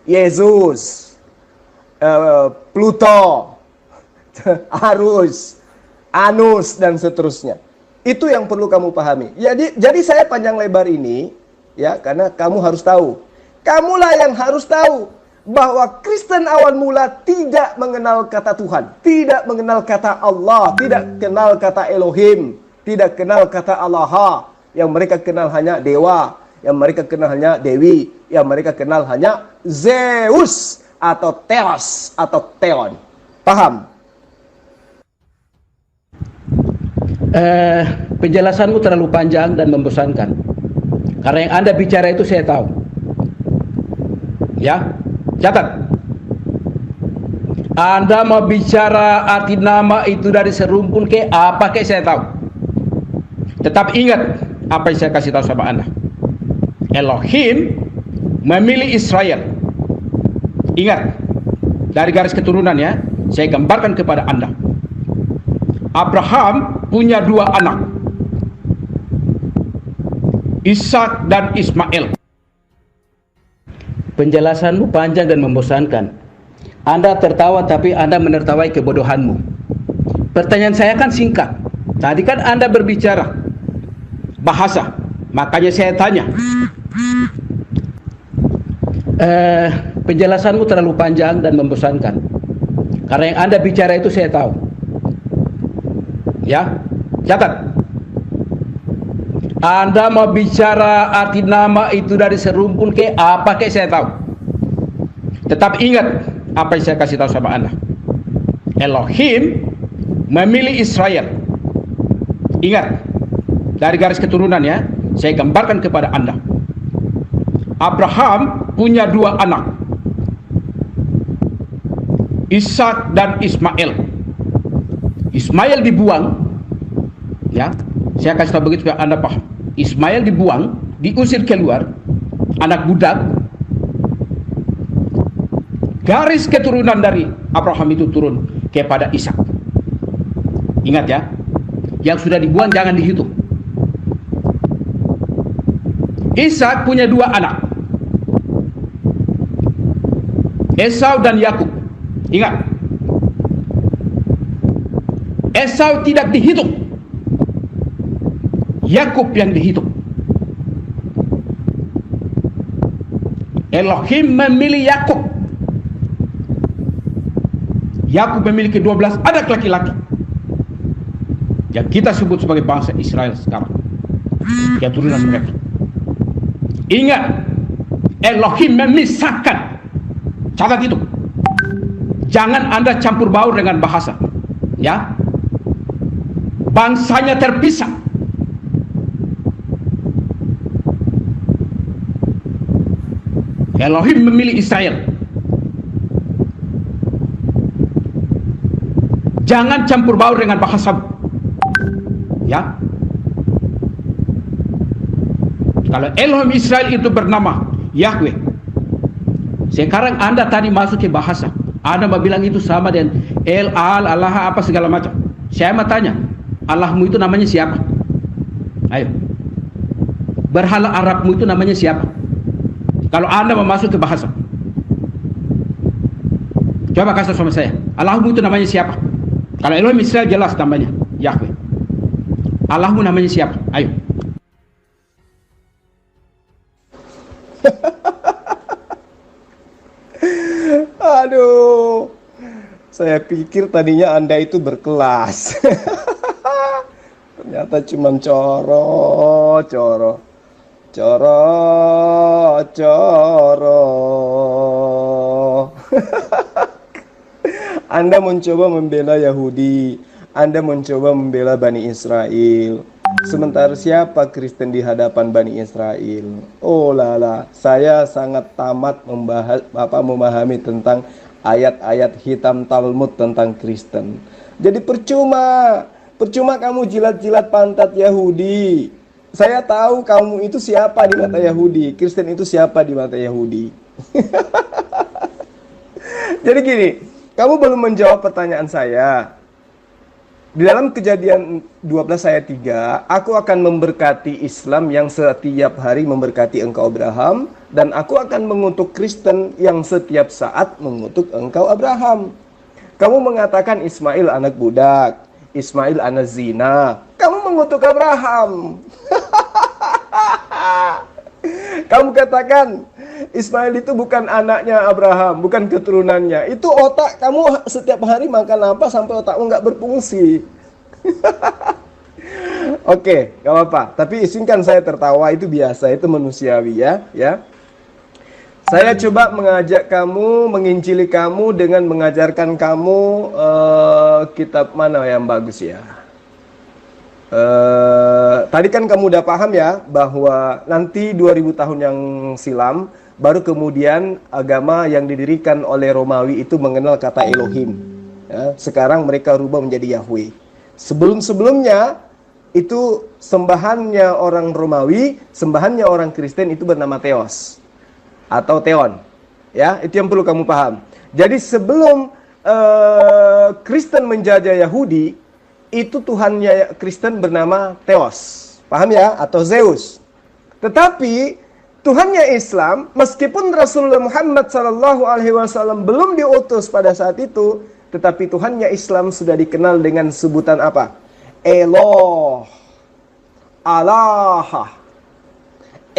Yesus, Pluto, Arus, Anus, dan seterusnya. Itu yang perlu kamu pahami. Jadi saya panjang lebar ini, ya, karena kamu harus tahu. Kamulah yang harus tahu bahwa Kristen awal mula tidak mengenal kata Tuhan, tidak mengenal kata Allah, tidak kenal kata Elohim, tidak kenal kata Allah. Yang mereka kenal hanya dewa, yang mereka kenal hanya dewi, yang mereka kenal hanya Zeus atau Theos atau Theon. Paham? Penjelasanmu terlalu panjang dan membosankan. Karena yang Anda bicara itu saya tahu. Ya, catat. Anda mau bicara arti nama itu dari serumpun ke apa ke saya tahu. Tetap ingat apa yang saya kasih tahu sama Anda. Elohim memilih Israel. Ingat, dari garis keturunan ya, saya gambarkan kepada Anda. Abraham punya 2 anak, Ishak dan Ismail. Penjelasanmu panjang dan membosankan. Anda tertawa tapi Anda menertawai kebodohanmu. Pertanyaan saya kan singkat. Tadi kan Anda berbicara bahasa, makanya saya tanya. Penjelasanmu terlalu panjang dan membosankan. Karena yang Anda bicara itu saya tahu. Ya, catat. Anda mau bicara arti nama itu dari serumpun ke apa ke saya tahu. Tetap ingat apa yang saya kasih tahu sama Anda. Elohim memilih Israel. Ingat, dari garis keturunan ya, saya gambarkan kepada Anda. Abraham punya 2 anak, Ishak dan Ismail. Ismail dibuang, ya, saya kasih tahu begitu supaya Anda paham. Ismail dibuang, diusir keluar, anak budak. Garis keturunan dari Abraham itu turun kepada Ishak. Ingat ya, yang sudah dibuang jangan dihitung. Ishak punya 2 anak, Esau dan Yakub. Ingat, Esau tidak dihitung, Yakub yang dihitung. Elohim memilih Yakub. Yakub memiliki 12 anak laki-laki yang kita sebut sebagai bangsa Israel sekarang, keturunan mereka. Ingat, Elohim memisahkan. Catat itu. Jangan Anda campur baur dengan bahasa. Ya. Bangsanya terpisah. Elohim memilih Israel. Jangan campur baur dengan bahasa. Ya. Kalau Elohim Israel itu bernama Yahweh, sekarang Anda tadi masuk ke bahasa, Anda mau bilang itu sama dengan Allah apa segala macam. Saya mau tanya, Allahmu itu namanya siapa? Ayo. Berhala Arabmu itu namanya siapa? Kalau Anda mau masuk ke bahasa, coba kasih sama saya, Allahmu itu namanya siapa? Kalau Elohim Israel jelas namanya Yahweh. Allahmu namanya siapa? Ayo. Aduh, saya pikir tadinya Anda itu berkelas. Ternyata cuma coro. Anda mencoba membela Yahudi, Anda mencoba membela Bani Israel. Sementara siapa Kristen di hadapan Bani Israel? Oh lala, saya sangat tamat memahami tentang ayat-ayat hitam Talmud tentang Kristen. Jadi percuma kamu jilat-jilat pantat Yahudi. Saya tahu kamu itu siapa di mata Yahudi, Kristen itu siapa di mata Yahudi. Jadi gini, kamu belum menjawab pertanyaan saya. Di dalam Kejadian 12 ayat 3, aku akan memberkati Islam yang setiap hari memberkati engkau Abraham, dan aku akan mengutuk Kristen yang setiap saat mengutuk engkau Abraham. Kamu mengatakan Ismail anak budak, Ismail anak zina. Kamu mengutuk Abraham. Kamu katakan Ismail itu bukan anaknya Abraham, bukan keturunannya. Itu otak kamu setiap hari makan apa sampai otakmu nggak berfungsi. Oke, nggak apa-apa. Tapi izinkan saya tertawa, itu biasa, itu manusiawi ya. Saya coba mengajak kamu, menginjili kamu dengan mengajarkan kamu kitab mana yang bagus ya. Tadi kan kamu udah paham ya bahwa nanti 2000 tahun yang silam baru kemudian agama yang didirikan oleh Romawi itu mengenal kata Elohim. Ya, sekarang mereka rubah menjadi Yahweh. Sebelum-sebelumnya itu sembahannya orang Romawi, sembahannya orang Kristen itu bernama Theos atau Theon. Ya, itu yang perlu kamu paham. Jadi sebelum Kristen menjajah Yahudi, itu Tuhannya Kristen bernama Theos, paham ya? Atau Zeus. Tetapi Tuhannya Islam, meskipun Rasulullah Muhammad SAW belum diutus pada saat itu, tetapi Tuhannya Islam sudah dikenal dengan sebutan apa? Eloh, Allah,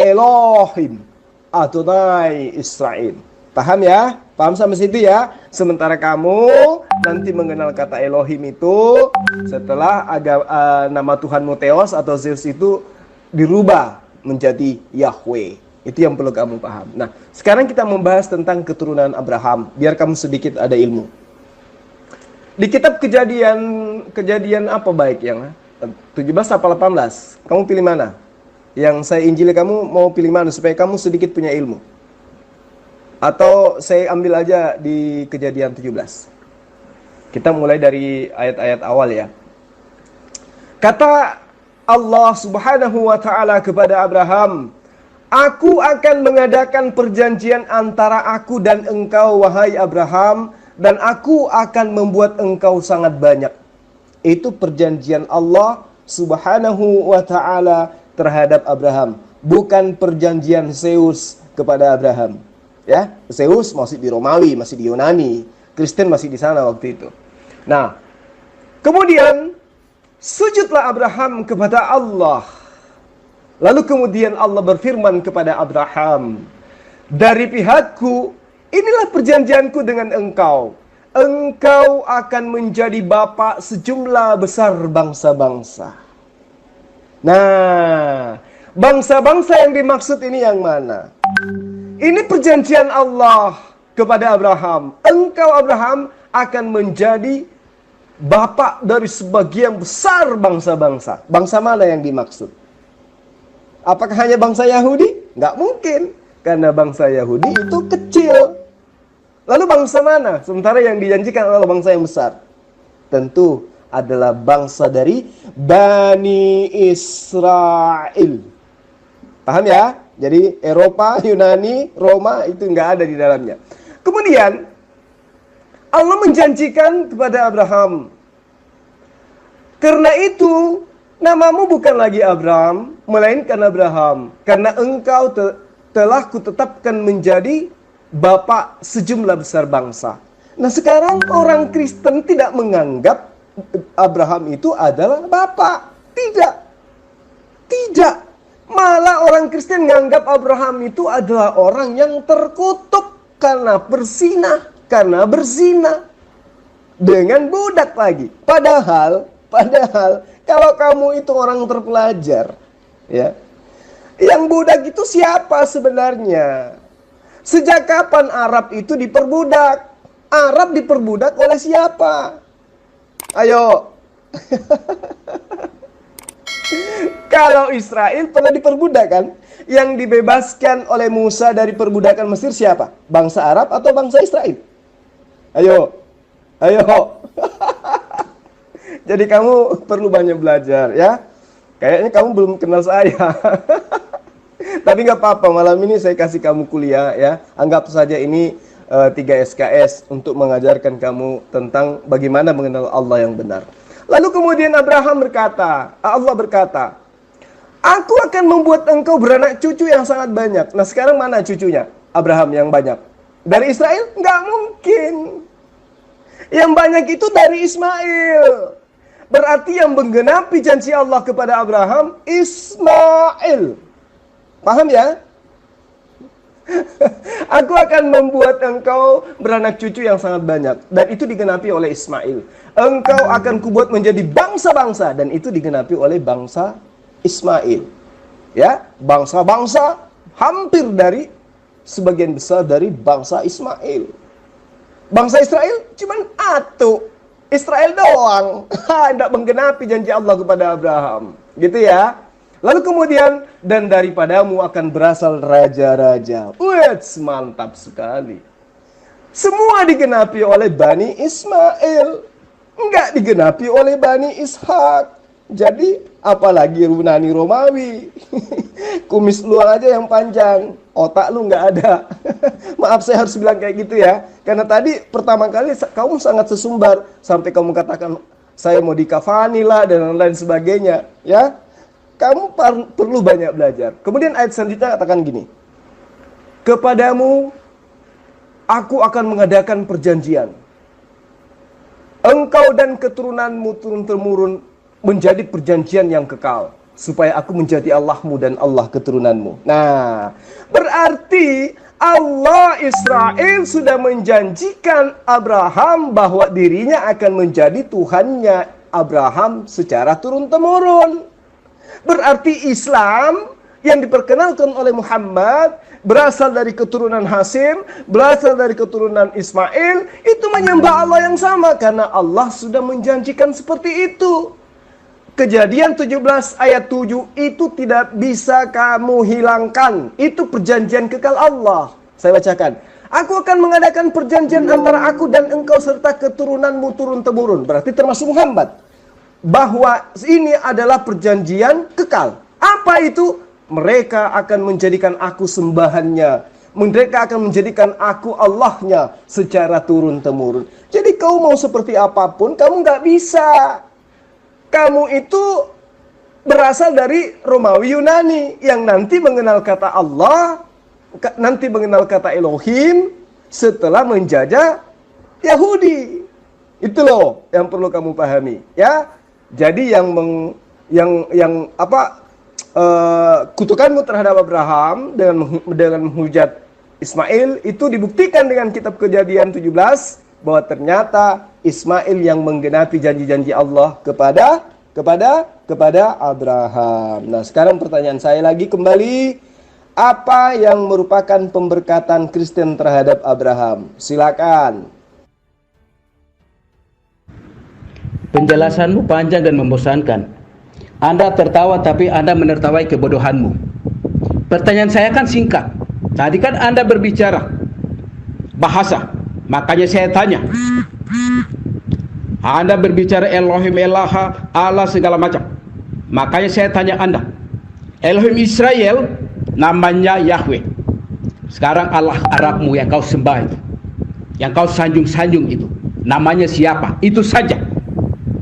Elohim, Adonai Israel. Paham ya? Paham sampai situ ya? Sementara kamu nanti mengenal kata Elohim itu setelah nama Tuhanmu Theos atau Zeus itu dirubah menjadi Yahweh. Itu yang perlu kamu paham. Nah, sekarang kita membahas tentang keturunan Abraham, biar kamu sedikit ada ilmu. Di kitab kejadian apa baik yang 17 atau 18? Kamu pilih mana? Yang saya injili kamu mau pilih mana supaya kamu sedikit punya ilmu? Atau saya ambil aja di Kejadian 17. Kita mulai dari ayat-ayat awal ya. Kata Allah Subhanahu wa taala kepada Abraham, "Aku akan mengadakan perjanjian antara aku dan engkau wahai Abraham, dan aku akan membuat engkau sangat banyak." Itu perjanjian Allah Subhanahu wa taala terhadap Abraham, bukan perjanjian Zeus kepada Abraham. Ya, Zeus masih di Romawi, masih di Yunani, Kristen masih di sana waktu itu. Nah, kemudian sujudlah Abraham kepada Allah. Lalu kemudian Allah berfirman kepada Abraham, "Dari pihakku, inilah perjanjianku dengan engkau. Engkau akan menjadi bapa sejumlah besar bangsa-bangsa." Nah, bangsa-bangsa yang dimaksud ini yang mana? Ini perjanjian Allah kepada Abraham. Engkau Abraham akan menjadi bapak dari sebagian besar bangsa-bangsa. Bangsa mana yang dimaksud? Apakah hanya bangsa Yahudi? Nggak mungkin, karena bangsa Yahudi itu kecil. Lalu bangsa mana? Sementara yang dijanjikan adalah bangsa yang besar. Tentu adalah bangsa dari Bani Israel. Paham ya? Jadi Eropa, Yunani, Roma itu nggak ada di dalamnya. Kemudian Allah menjanjikan kepada Abraham, karena itu namamu bukan lagi Abraham, melainkan Abraham, karena engkau telah kutetapkan menjadi bapak sejumlah besar bangsa. Nah sekarang orang Kristen tidak menganggap Abraham itu adalah bapak. Tidak. Tidak. Malah orang Kristen menganggap Abraham itu adalah orang yang terkutuk karena berzinah, karena berzina dengan budak lagi. Padahal kalau kamu itu orang terpelajar, ya, yang budak itu siapa sebenarnya? Sejak kapan Arab itu diperbudak? Arab diperbudak oleh siapa? Ayo. Kalau Israel pernah diperbudak kan? Yang dibebaskan oleh Musa dari perbudakan Mesir siapa? Bangsa Arab atau bangsa Israel? Ayo. Jadi kamu perlu banyak belajar ya. Kayaknya kamu belum kenal saya. Tapi nggak apa-apa, malam ini saya kasih kamu kuliah ya. Anggap saja ini 3 SKS untuk mengajarkan kamu tentang bagaimana mengenal Allah yang benar. Lalu kemudian Allah berkata, aku akan membuat engkau beranak cucu yang sangat banyak. Nah sekarang mana cucunya? Abraham yang banyak. Dari Israel? Nggak mungkin. Yang banyak itu dari Ismail. Berarti yang menggenapi janji Allah kepada Abraham, Ismail. Paham ya? Aku akan membuat engkau beranak cucu yang sangat banyak. Dan itu digenapi oleh Ismail. Engkau akan kubuat menjadi bangsa-bangsa. Dan itu digenapi oleh bangsa Ismail. Ya, bangsa-bangsa hampir dari sebagian besar dari bangsa Ismail. Bangsa Israel cuman atu. Israel doang. Tidak menggenapi janji Allah kepada Abraham. Gitu ya. Lalu kemudian, dan daripadamu akan berasal raja-raja. Wih, mantap sekali. Semua digenapi oleh Bani Ismail. Enggak digenapi oleh Bani Ishak. Jadi, apalagi Yunani Romawi. Kumis lu aja yang panjang. Otak lu nggak ada. Maaf saya harus bilang kayak gitu ya. Karena tadi pertama kali kamu sangat sesumbar. Sampai kamu katakan, saya mau dikafani lah, dan lain sebagainya. Ya. Kamu perlu banyak belajar. Kemudian ayat selanjutnya katakan gini. Kepadamu, aku akan mengadakan perjanjian. Engkau dan keturunanmu turun-temurun menjadi perjanjian yang kekal. Supaya aku menjadi Allahmu dan Allah keturunanmu. Nah, berarti Allah Israel sudah menjanjikan Abraham bahwa dirinya akan menjadi Tuhannya Abraham secara turun-temurun. Berarti Islam yang diperkenalkan oleh Muhammad berasal dari keturunan Hasim, berasal dari keturunan Ismail, itu menyembah Allah yang sama karena Allah sudah menjanjikan seperti itu. Kejadian 17 ayat 7 itu tidak bisa kamu hilangkan. Itu perjanjian kekal Allah. Saya bacakan. Aku akan mengadakan perjanjian antara aku dan engkau serta keturunanmu turun-temurun. Berarti termasuk Muhammad. Bahwa ini adalah perjanjian kekal. Apa itu? Mereka akan menjadikan aku sembahannya. Mereka akan menjadikan aku Allahnya secara turun-temurun. Jadi kau mau seperti apapun, kamu nggak bisa. Kamu itu berasal dari Romawi Yunani yang nanti mengenal kata Allah, nanti mengenal kata Elohim setelah menjajah Yahudi. Itu loh yang perlu kamu pahami, ya. Jadi kutukanmu terhadap Abraham dengan menghujat Ismail itu dibuktikan dengan kitab Kejadian 17 bahwa ternyata Ismail yang menggenapi janji-janji Allah kepada Abraham. Nah, sekarang pertanyaan saya lagi kembali, apa yang merupakan pemberkatan Kristen terhadap Abraham? Silakan. Penjelasanmu panjang dan membosankan. Anda tertawa tapi Anda menertawai kebodohanmu. Pertanyaan saya kan singkat. Tadi kan Anda berbicara bahasa, makanya saya tanya. Anda berbicara Elohim, Elaha, Allah segala macam. Makanya saya tanya Anda. Elohim Israel namanya Yahweh. Sekarang Allah Arabmu yang kau sembah itu, yang kau sanjung-sanjung itu, namanya siapa? Itu saja.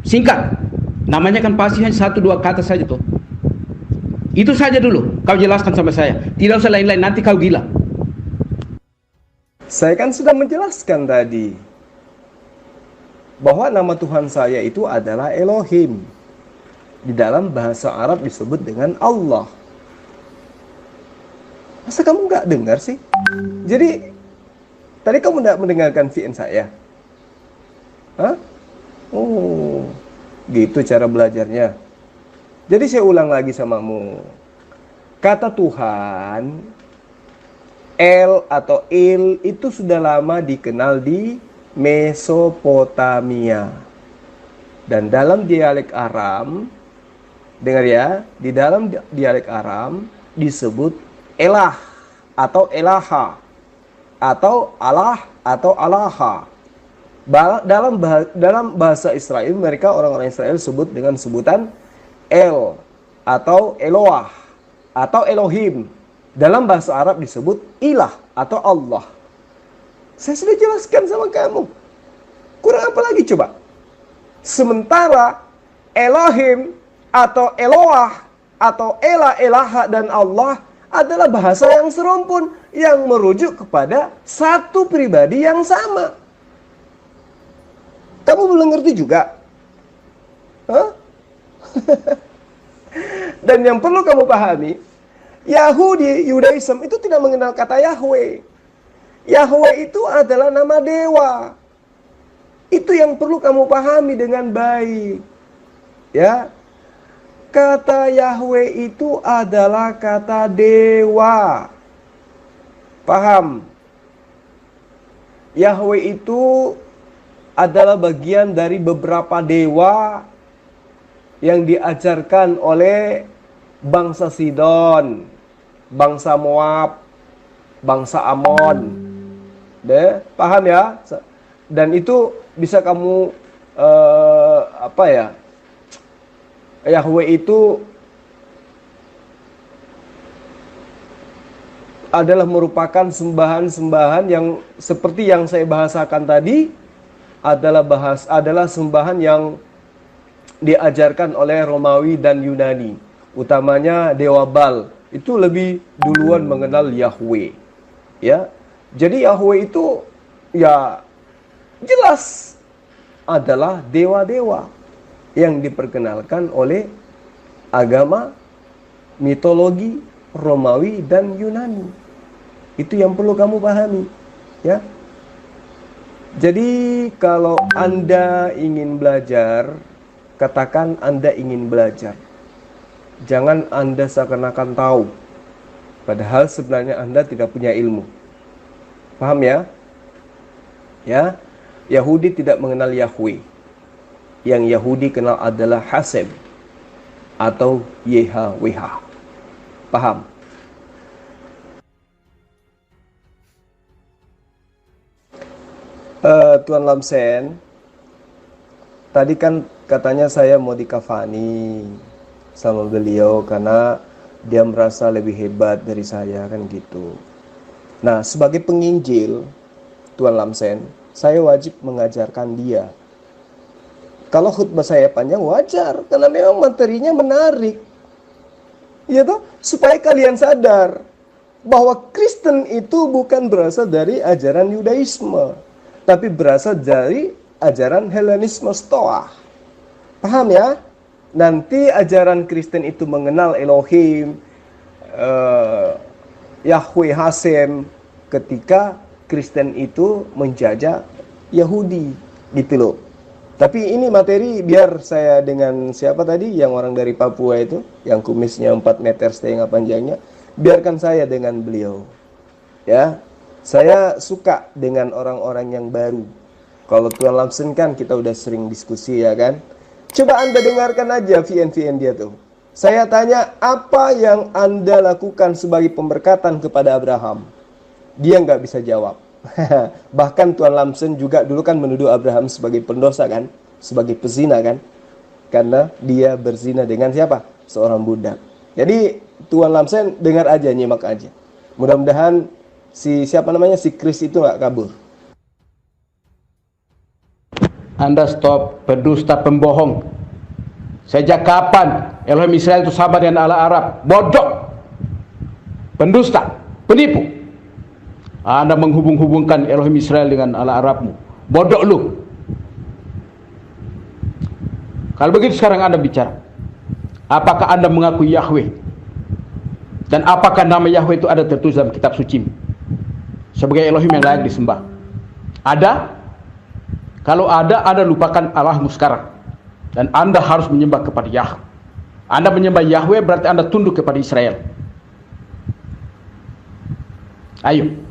Singkat. Namanya kan pasti hanya 1-2 kata saja tuh. Itu saja dulu kau jelaskan sama saya. Tidak usah lain-lain, nanti kau gila. Saya kan sudah menjelaskan tadi bahwa nama Tuhan saya itu adalah Elohim. Di dalam bahasa Arab disebut dengan Allah. Masa kamu nggak dengar sih? Jadi tadi kamu tidak mendengarkan VN saya? Hah? Oh, gitu cara belajarnya. Jadi saya ulang lagi samamu. Kata Tuhan, El atau Il itu sudah lama dikenal di Mesopotamia. Dan dalam dialek Aram, dengar ya, di dalam dialek Aram disebut Elah atau Elaha atau Allah atau Alaha. Dalam bahasa Israel, mereka orang-orang Israel sebut dengan sebutan El atau Eloah atau Elohim. Dalam bahasa Arab disebut Ilah atau Allah. Saya sudah jelaskan sama kamu. Kurang apa lagi coba? Sementara Elohim atau Eloah atau Elah, Elaha dan Allah adalah bahasa yang serumpun yang merujuk kepada satu pribadi yang sama. Kamu belum ngerti juga? Hah? Dan yang perlu kamu pahami, Yahudi, Yudaism itu tidak mengenal kata Yahweh. Yahweh itu adalah nama dewa. Itu yang perlu kamu pahami dengan baik. Ya. Kata Yahweh itu adalah kata dewa. Paham? Yahweh itu adalah bagian dari beberapa dewa yang diajarkan oleh bangsa Sidon, bangsa Moab, bangsa Amon. Paham ya? Dan itu bisa kamu Yahweh itu adalah merupakan sembahan-sembahan yang seperti yang saya bahasakan tadi, adalah sembahan yang diajarkan oleh Romawi dan Yunani, utamanya Dewa Baal. Itu lebih duluan mengenal Yahweh. Ya. Jadi Yahweh itu ya jelas adalah dewa-dewa yang diperkenalkan oleh agama mitologi Romawi dan Yunani. Itu yang perlu kamu pahami, ya. Jadi kalau Anda ingin belajar, katakan Anda ingin belajar. Jangan Anda seakan-akan tahu, padahal sebenarnya Anda tidak punya ilmu. Paham ya? Ya, Yahudi tidak mengenal Yahweh. Yang Yahudi kenal adalah Hasem atau YHWH. Paham? Tuan Lamsen, tadi kan katanya saya mau dikafani sama beliau karena dia merasa lebih hebat dari saya, kan gitu. Nah, sebagai penginjil, Tuan Lamsen, saya wajib mengajarkan dia. Kalau khutbah saya panjang wajar, karena memang materinya menarik. Ya toh, supaya kalian sadar bahwa Kristen itu bukan berasal dari ajaran Yudaisme, tapi berasal dari ajaran Helenisme Stoa. Paham ya? Nanti ajaran Kristen itu mengenal Elohim, Yahweh Hasem, ketika Kristen itu menjajah Yahudi gitu loh. Tapi ini materi biar saya dengan siapa tadi yang orang dari Papua itu, yang kumisnya 4,5 meter panjangnya, biarkan saya dengan beliau. Ya, saya suka dengan orang-orang yang baru. Kalau Tuan Lamsen kan kita udah sering diskusi ya kan. Coba Anda dengarkan aja VN-VN dia tuh. Saya tanya, apa yang Anda lakukan sebagai pemberkatan kepada Abraham? Dia nggak bisa jawab. Bahkan Tuan Lamsen juga dulu kan menuduh Abraham sebagai pendosa kan, sebagai pezina kan, karena dia berzina dengan siapa? Seorang budak. Jadi Tuan Lamsen dengar aja, nyimak aja. Mudah-mudahan si Chris itu nggak kabur. Anda stop, pendusta, pembohong. Sejak kapan Elohim Israel itu sama dengan Allah Arab? Bodoh, pendusta, penipu. Anda menghubung-hubungkan Elohim Israel dengan Allah Arabmu. Bodoh lu. Kalau begitu sekarang Anda bicara. Apakah Anda mengakui Yahweh? Dan apakah nama Yahweh itu ada tertulis dalam kitab suci sebagai Elohim yang layak disembah? Ada? Kalau ada, Anda lupakan Allahmu sekarang. Dan Anda harus menyembah kepada Yahweh. Anda menyembah Yahweh berarti Anda tunduk kepada Israel. Ayo.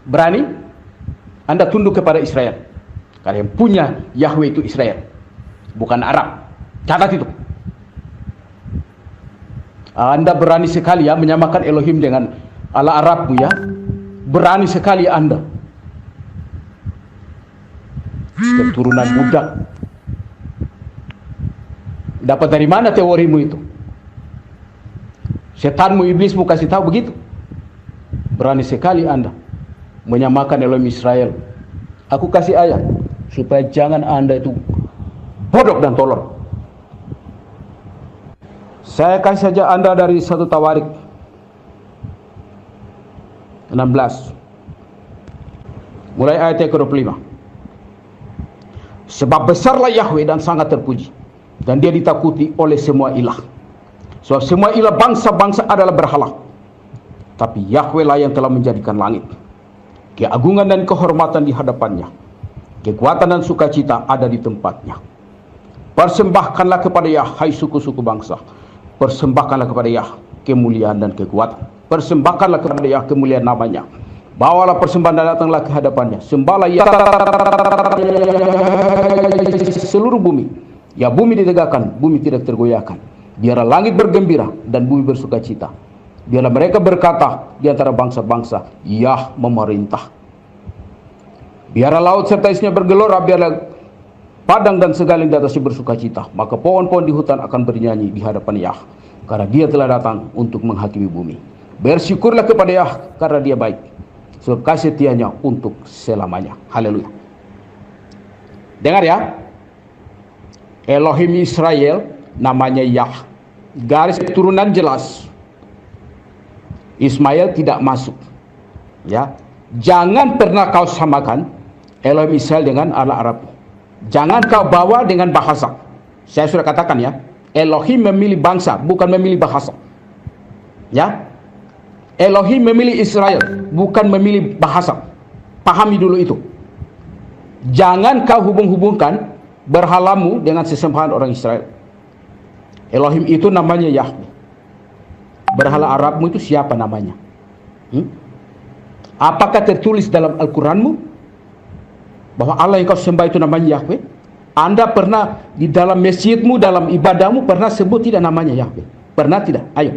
Berani? Anda tunduk kepada Israel. Karena yang punya Yahweh itu Israel, bukan Arab. Catat itu. Anda berani sekali ya menyamakan Elohim dengan Allah Arabmu ya. Berani sekali Anda. Keturunan budak. Dapat dari mana teorimu itu? Setanmu, iblismu kasih tahu begitu? Berani sekali Anda menyamakan Elohim Israel. Aku kasih ayat supaya jangan Anda itu bodoh dan tolol. Saya kasih saja Anda dari 1 Tawarik 16 mulai ayat yang ke-25. Sebab besarlah Yahweh dan sangat terpuji, dan dia ditakuti oleh semua ilah. Sebab semua ilah bangsa-bangsa adalah berhala, tapi Yahweh lah yang telah menjadikan langit. Keagungan dan kehormatan di hadapannya, kekuatan dan sukacita ada di tempatnya. Persembahkanlah kepada Yah, hai suku-suku bangsa. Persembahkanlah kepada Yah kemuliaan dan kekuatan. Persembahkanlah kepada Yah kemuliaan namanya. Bawalah persembahan dan datanglah ke hadapannya. Sembahlah Yah seluruh bumi. Ya bumi ditegakkan, bumi tidak tergoyahkan. Biarlah langit bergembira dan bumi bersukacita. Biarlah mereka berkata di antara bangsa-bangsa, Yah memerintah. Biarlah laut serta isinya bergelora, biarlah padang dan segala yang di atasnya bersukacita. Maka pohon-pohon di hutan akan bernyanyi di hadapan Yah, karena dia telah datang untuk menghakimi bumi. Bersyukurlah kepada Yah karena dia baik, sebab kasih setianya untuk selamanya. Haleluya. Dengar ya, Elohim Israel namanya Yah. Garis keturunan jelas. Ismail tidak masuk. Ya, jangan pernah kau samakan Elohim Israel dengan Allah Arab. Jangan kau bawa dengan bahasa. Saya sudah katakan ya, Elohim memilih bangsa, bukan memilih bahasa. Ya, Elohim memilih Israel, bukan memilih bahasa. Pahami dulu itu. Jangan kau hubung-hubungkan berhalamu dengan sesembahan orang Israel. Elohim itu namanya Yahweh. Berhala Arabmu itu siapa namanya? Apakah tertulis dalam Al-Quranmu bahwa Allah yang kau sembah itu namanya Yahweh? Anda pernah di dalam masjidmu, dalam ibadahmu pernah sebut tidak namanya Yahweh? Pernah tidak? Ayo.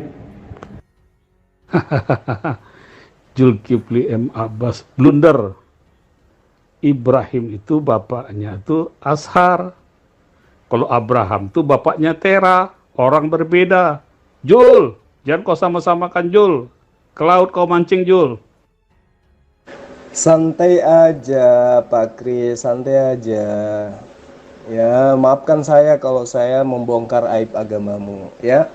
Zulkifli M. Abbas blunder. Ibrahim itu bapaknya itu Ashar. Kalau Abraham itu bapaknya Tera. Orang berbeda. Jul, jangan kau sama-samakan Jul. Ke laut kau mancing Jul. Santai aja Pak Kris, santai aja. Ya, maafkan saya kalau saya membongkar aib agamamu, ya.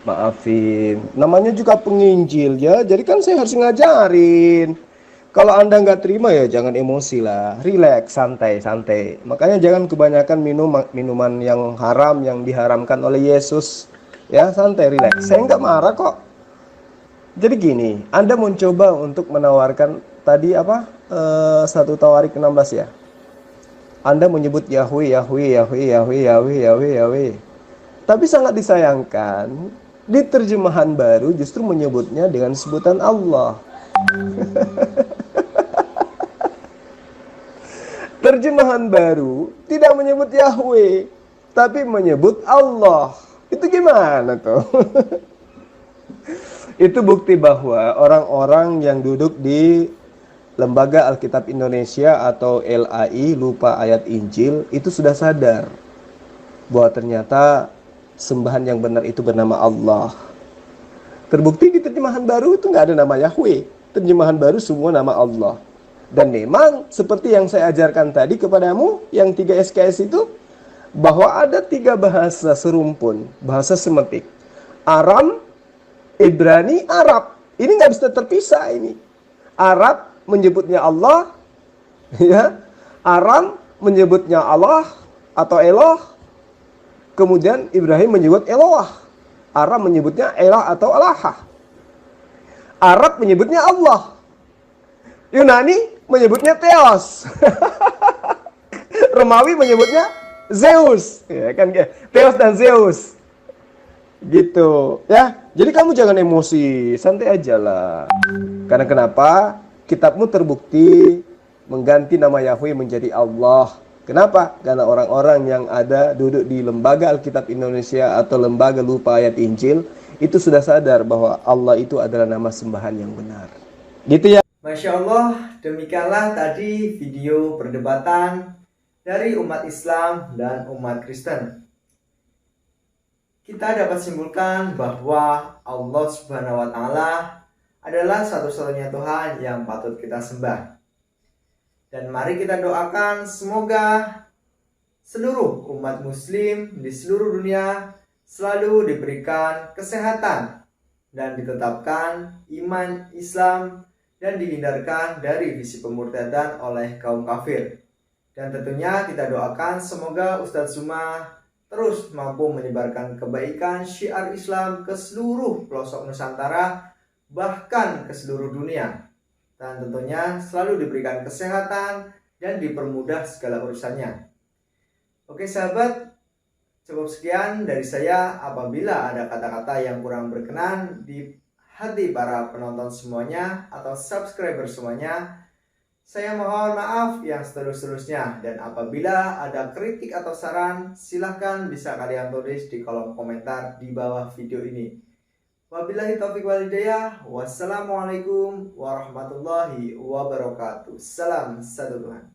Maafin. Namanya juga penginjil ya, jadi kan saya harus ngajarin. Kalau Anda nggak terima ya jangan emosi lah, relax, santai. Makanya jangan kebanyakan minuman yang haram yang diharamkan oleh Yesus. Ya, santai, relax. Saya nggak marah kok. Jadi gini, Anda mencoba untuk menawarkan tadi apa? 1 Tawarik 16 ya. Anda menyebut Yahweh. Tapi sangat disayangkan, di terjemahan baru justru menyebutnya dengan sebutan Allah. Terjemahan baru tidak menyebut Yahweh, tapi menyebut Allah. Itu gimana tuh? Itu bukti bahwa orang-orang yang duduk di Lembaga Alkitab Indonesia atau LAI, lupa ayat Injil, itu sudah sadar bahwa ternyata sembahan yang benar itu bernama Allah. Terbukti di terjemahan baru itu nggak ada nama Yahweh. Terjemahan baru semua nama Allah. Dan memang seperti yang saya ajarkan tadi kepadamu, yang 3 SKS itu, bahwa ada 3 bahasa serumpun, bahasa Semetik. Aram, Ibrani, Arab. Ini nggak bisa terpisah ini. Arab menyebutnya Allah, ya. Aram menyebutnya Allah atau Eloh. Kemudian Ibrahim menyebut Eloah. Aram menyebutnya Elah atau Allahah. Arab menyebutnya Allah. Yunani menyebutnya Theos. Romawi menyebutnya Zeus, ya kan? Theos dan Zeus. Gitu, ya. Jadi kamu jangan emosi, santai aja lah. Karena kenapa? Kitabmu terbukti mengganti nama Yahweh menjadi Allah. Kenapa? Karena orang-orang yang ada duduk di Lembaga Alkitab Indonesia atau Lembaga Lupa Ayat Injil itu sudah sadar bahwa Allah itu adalah nama sembahan yang benar. Gitu ya. Masya Allah, demikianlah tadi video perdebatan dari umat Islam dan umat Kristen. Kita dapat simpulkan bahwa Allah Subhanahu wa Ta'ala adalah satu-satunya Tuhan yang patut kita sembah. Dan mari kita doakan semoga seluruh umat Muslim di seluruh dunia selalu diberikan kesehatan dan ditetapkan iman Islam dan dihindarkan dari visi pemurtadan oleh kaum kafir. Dan tentunya kita doakan semoga Ustadz Zuma terus mampu menyebarkan kebaikan syiar Islam ke seluruh pelosok Nusantara, bahkan ke seluruh dunia. Dan tentunya selalu diberikan kesehatan dan dipermudah segala urusannya. Oke sahabat, cukup sekian dari saya. Apabila ada kata-kata yang kurang berkenan di hati para penonton semuanya atau subscriber semuanya, saya mohon maaf yang setulus-tulusnya. Dan apabila ada kritik atau saran, silahkan bisa kalian tulis di kolom komentar di bawah video ini. Wabillahi taufiq wal hidayah. Wassalamualaikum warahmatullahi wabarakatuh. Salam satu Tuhan.